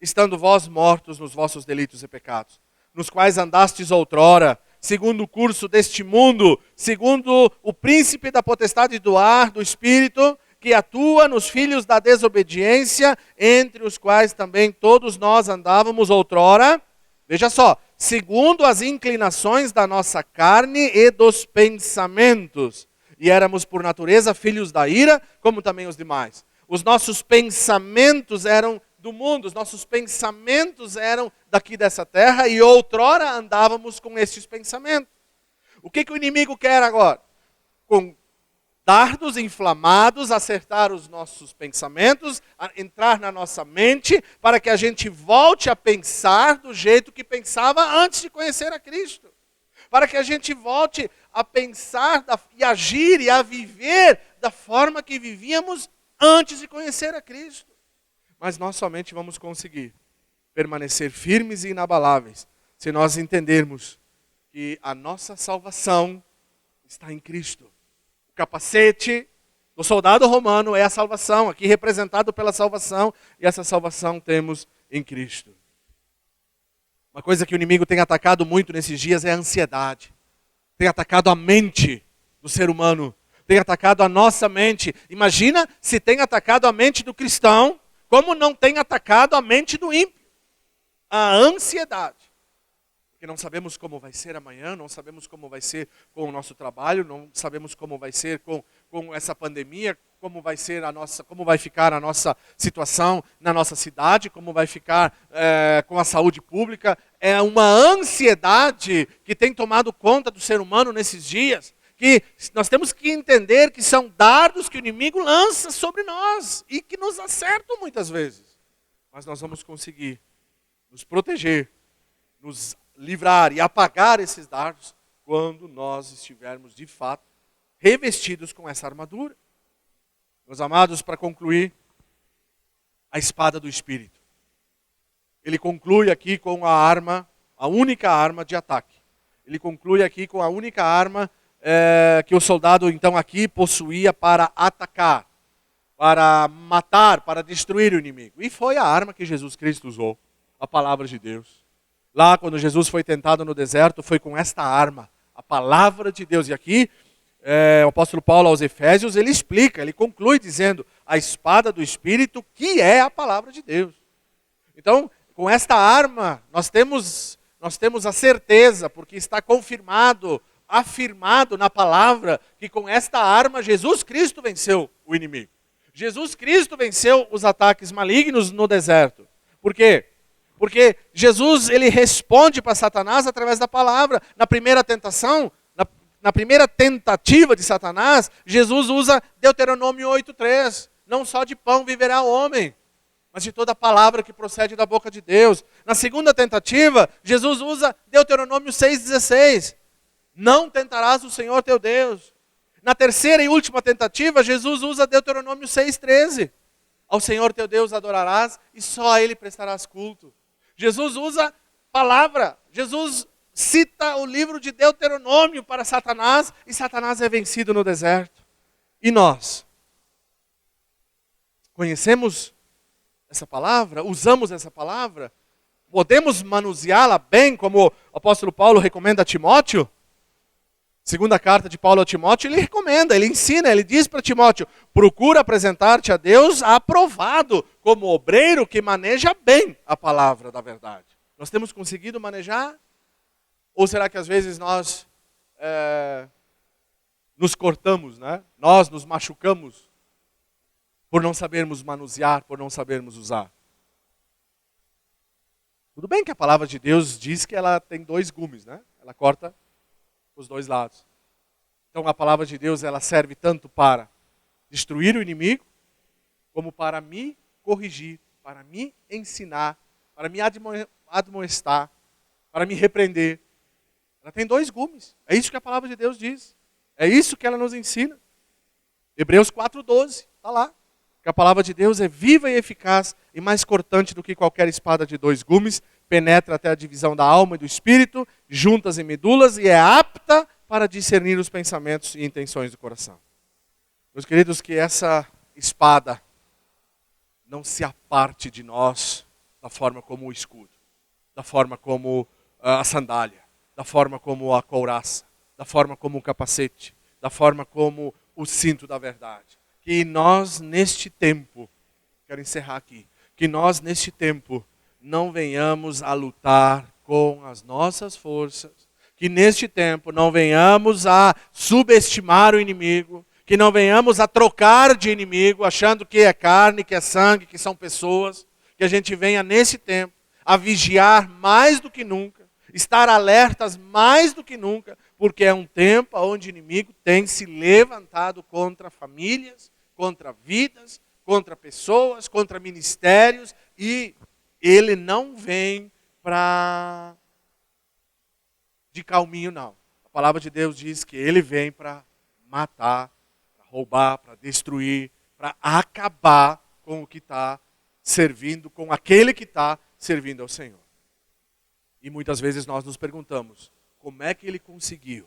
estando vós mortos nos vossos delitos e pecados, nos quais andastes outrora, segundo o curso deste mundo, segundo o príncipe da potestade do ar, do espírito, que atua nos filhos da desobediência, entre os quais também todos nós andávamos outrora, veja só, segundo as inclinações da nossa carne e dos pensamentos, e éramos por natureza filhos da ira, como também os demais. Os nossos pensamentos eram do mundo, os nossos pensamentos eram daqui dessa terra, e outrora andávamos com estes pensamentos. O que o inimigo quer agora? Com dardos inflamados, acertar os nossos pensamentos, entrar na nossa mente, para que a gente volte a pensar do jeito que pensava antes de conhecer a Cristo. Para que a gente volte a pensar e agir e a viver da forma que vivíamos antes de conhecer a Cristo. Mas nós somente vamos conseguir permanecer firmes e inabaláveis se nós entendermos que a nossa salvação está em Cristo. O capacete do soldado romano é a salvação, aqui representado pela salvação, e essa salvação temos em Cristo. Uma coisa que o inimigo tem atacado muito nesses dias é a ansiedade. Tem atacado a mente do ser humano, tem atacado a nossa mente. Imagina se tem atacado a mente do cristão, como não tem atacado a mente do ímpio. A ansiedade. Porque não sabemos como vai ser amanhã, não sabemos como vai ser com o nosso trabalho, não sabemos como vai ser com essa pandemia, como vai ficar a nossa situação na nossa cidade, como vai ficar com a saúde pública. É uma ansiedade que tem tomado conta do ser humano nesses dias, que nós temos que entender que são dardos que o inimigo lança sobre nós e que nos acertam muitas vezes. Mas nós vamos conseguir nos proteger, nos livrar e apagar esses dardos quando nós estivermos de fato revestidos com essa armadura. Meus amados, para concluir, a espada do Espírito. Ele conclui aqui com a única arma de ataque. Ele conclui aqui com a única arma que o soldado então aqui possuía para atacar, para matar, para destruir o inimigo. E foi a arma que Jesus Cristo usou, a palavra de Deus. Lá quando Jesus foi tentado no deserto, foi com esta arma, a palavra de Deus. E aqui o apóstolo Paulo aos Efésios, ele explica, ele conclui dizendo a espada do Espírito, que é a palavra de Deus. Então, com esta arma, nós temos a certeza, porque está confirmado, afirmado na palavra, que com esta arma Jesus Cristo venceu o inimigo. Jesus Cristo venceu os ataques malignos no deserto. Por quê? Porque Jesus, ele responde para Satanás através da palavra. Na primeira tentação, na primeira tentativa de Satanás, Jesus usa Deuteronômio 8:3. Não só de pão viverá o homem, mas de toda a palavra que procede da boca de Deus. Na segunda tentativa, Jesus usa Deuteronômio 6:16. Não tentarás o Senhor teu Deus. Na terceira e última tentativa, Jesus usa Deuteronômio 6:13. Ao Senhor teu Deus adorarás e só a Ele prestarás culto. Jesus usa palavra. Jesus cita o livro de Deuteronômio para Satanás e Satanás é vencido no deserto. E nós? Conhecemos essa palavra? Usamos essa palavra? Podemos manuseá-la bem, como o apóstolo Paulo recomenda a Timóteo? Segunda carta de Paulo a Timóteo, ele recomenda, ele ensina, ele diz para Timóteo: procura apresentar-te a Deus aprovado, como obreiro que maneja bem a palavra da verdade. Nós temos conseguido manejar? Ou será que às vezes nós nos cortamos, né? Nós nos machucamos por não sabermos manusear, por não sabermos usar? Tudo bem que a palavra de Deus diz que ela tem 2 gumes, né? Ela corta os 2 lados. Então a palavra de Deus ela serve tanto para destruir o inimigo, como para me corrigir, para me ensinar, para me admoestar, para me repreender. Ela tem 2 gumes. É isso que a palavra de Deus diz. É isso que ela nos ensina. Hebreus 4:12, está lá. Que a palavra de Deus é viva e eficaz e mais cortante do que qualquer espada de 2 gumes, penetra até a divisão da alma e do espírito, juntas e medulas, e é apta para discernir os pensamentos e intenções do coração. Meus queridos, que essa espada não se aparte de nós da forma como o escudo, da forma como a sandália, da forma como a couraça, da forma como o capacete, da forma como o cinto da verdade. Que nós neste tempo, quero encerrar aqui, que nós neste tempo não venhamos a lutar com as nossas forças, que neste tempo não venhamos a subestimar o inimigo, que não venhamos a trocar de inimigo, achando que é carne, que é sangue, que são pessoas, que a gente venha nesse tempo a vigiar mais do que nunca, estar alertas mais do que nunca, porque é um tempo onde o inimigo tem se levantado contra famílias, contra vidas, contra pessoas, contra ministérios, e ele não vem de calminho, não. A palavra de Deus diz que ele vem para matar, para roubar, para destruir, para acabar com o que está servindo, com aquele que está servindo ao Senhor. E muitas vezes nós nos perguntamos, como é que ele conseguiu?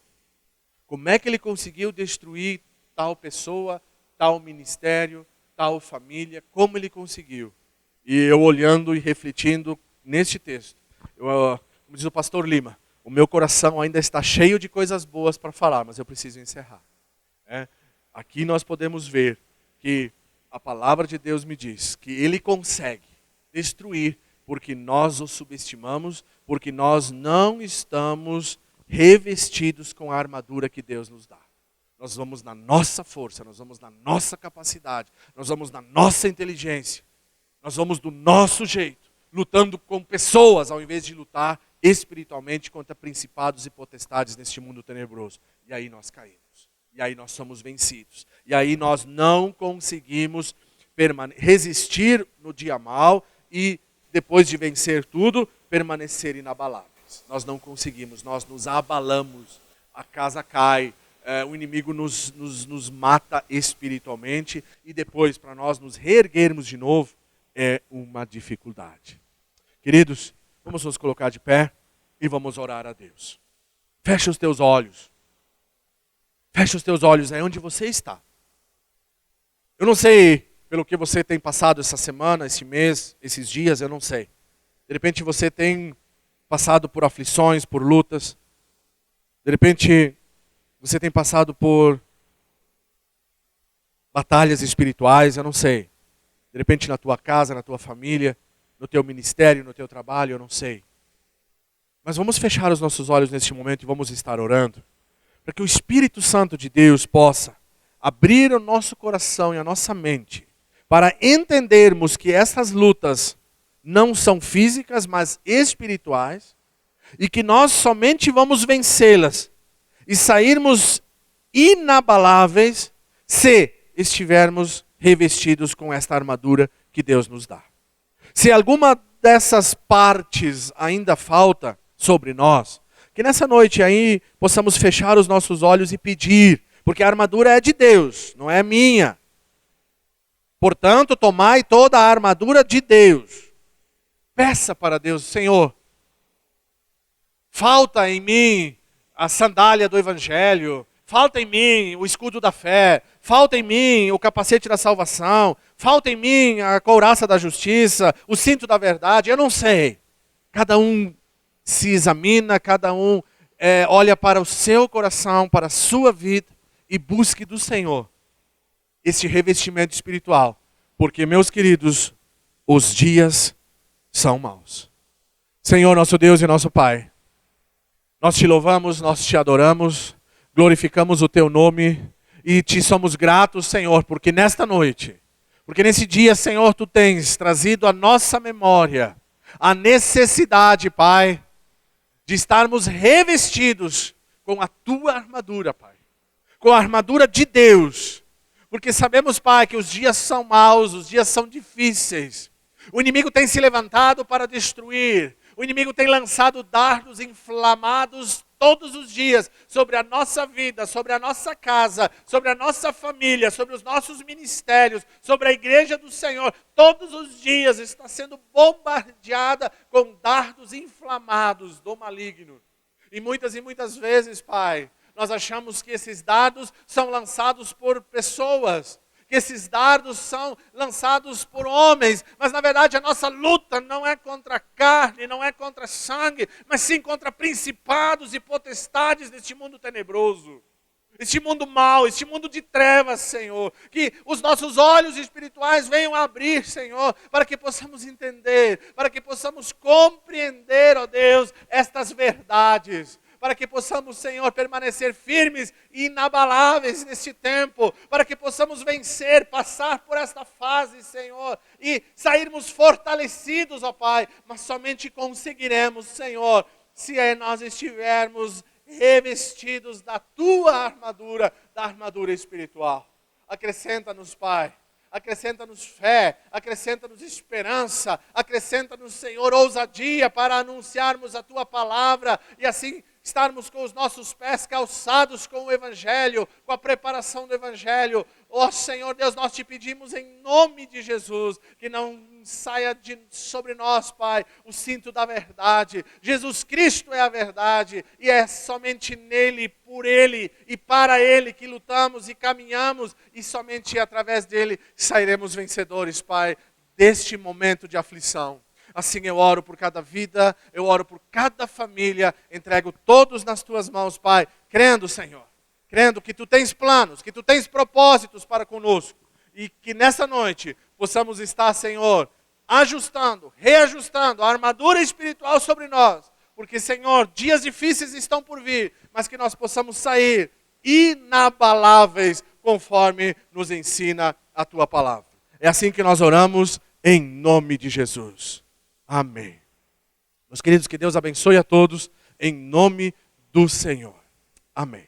Como é que ele conseguiu destruir tal pessoa, tal ministério, tal família? Como ele conseguiu? E eu olhando e refletindo neste texto, como diz o pastor Lima, o meu coração ainda está cheio de coisas boas para falar, mas eu preciso encerrar. Aqui nós podemos ver que a palavra de Deus me diz que ele consegue destruir porque nós o subestimamos, porque nós não estamos revestidos com a armadura que Deus nos dá. Nós vamos na nossa força, nós vamos na nossa capacidade, nós vamos na nossa inteligência, nós vamos do nosso jeito, lutando com pessoas, ao invés de lutar espiritualmente contra principados e potestades neste mundo tenebroso. E aí nós caímos, e aí nós somos vencidos, e aí nós não conseguimos resistir no dia mau e depois de vencer tudo, permanecer inabaláveis. Nós não conseguimos, nós nos abalamos, a casa cai, o inimigo nos mata espiritualmente e depois para nós nos reerguermos de novo é uma dificuldade. Queridos, vamos nos colocar de pé e vamos orar a Deus. Fecha os teus olhos. Fecha os teus olhos aí onde você está. Eu não sei pelo que você tem passado essa semana, esse mês, esses dias, eu não sei. De repente você tem passado por aflições, por lutas. De repente você tem passado por batalhas espirituais, eu não sei. De repente na tua casa, na tua família, no teu ministério, no teu trabalho, eu não sei. Mas vamos fechar os nossos olhos neste momento e vamos estar orando, para que o Espírito Santo de Deus possa abrir o nosso coração e a nossa mente, para entendermos que essas lutas não são físicas, mas espirituais, e que nós somente vamos vencê-las e sairmos inabaláveis se estivermos revestidos com esta armadura que Deus nos dá. Se alguma dessas partes ainda falta sobre nós, que nessa noite aí possamos fechar os nossos olhos e pedir, porque a armadura é de Deus, não é minha. Portanto, tomai toda a armadura de Deus. Peça para Deus, Senhor, falta em mim a sandália do Evangelho, falta em mim o escudo da fé, falta em mim o capacete da salvação, falta em mim a couraça da justiça, o cinto da verdade, eu não sei. Cada um se examina, cada um olha para o seu coração, para a sua vida e busque do Senhor esse revestimento espiritual. Porque, meus queridos, os dias são maus. Senhor, nosso Deus e nosso Pai, nós te louvamos, nós te adoramos, glorificamos o teu nome e te somos gratos, Senhor, porque nesta noite, porque nesse dia, Senhor, tu tens trazido à nossa memória a necessidade, Pai, de estarmos revestidos com a tua armadura, Pai. Com a armadura de Deus. Porque sabemos, Pai, que os dias são maus, os dias são difíceis. O inimigo tem se levantado para destruir. O inimigo tem lançado dardos inflamados todos os dias sobre a nossa vida, sobre a nossa casa, sobre a nossa família, sobre os nossos ministérios, sobre a igreja do Senhor. Todos os dias está sendo bombardeada com dardos inflamados do maligno. E muitas vezes, Pai, nós achamos que esses dardos são lançados por pessoas, que esses dardos são lançados por homens, mas na verdade a nossa luta não é contra a carne, não é contra sangue, mas sim contra principados e potestades deste mundo tenebroso, este mundo mau, este mundo de trevas, Senhor. Que os nossos olhos espirituais venham a abrir, Senhor, para que possamos entender, para que possamos compreender, ó Deus, estas verdades. Para que possamos, Senhor, permanecer firmes e inabaláveis neste tempo. Para que possamos vencer, passar por esta fase, Senhor. E sairmos fortalecidos, ó Pai. Mas somente conseguiremos, Senhor, se nós estivermos revestidos da Tua armadura, da armadura espiritual. Acrescenta-nos, Pai. Acrescenta-nos fé, acrescenta-nos esperança, acrescenta-nos, Senhor, ousadia para anunciarmos a Tua palavra e assim estarmos com os nossos pés calçados com o Evangelho, com a preparação do Evangelho. Ó Senhor Deus, nós te pedimos em nome de Jesus, que não saia sobre nós, Pai, o cinto da verdade. Jesus Cristo é a verdade e é somente nele, por ele e para ele que lutamos e caminhamos e somente através dele sairemos vencedores, Pai, deste momento de aflição. Assim eu oro por cada vida, eu oro por cada família, entrego todos nas Tuas mãos, Pai, crendo, Senhor, crendo que Tu tens planos, que Tu tens propósitos para conosco, e que nessa noite possamos estar, Senhor, ajustando, reajustando a armadura espiritual sobre nós, porque, Senhor, dias difíceis estão por vir, mas que nós possamos sair inabaláveis, conforme nos ensina a Tua palavra. É assim que nós oramos, em nome de Jesus. Amém. Meus queridos, que Deus abençoe a todos, em nome do Senhor. Amém.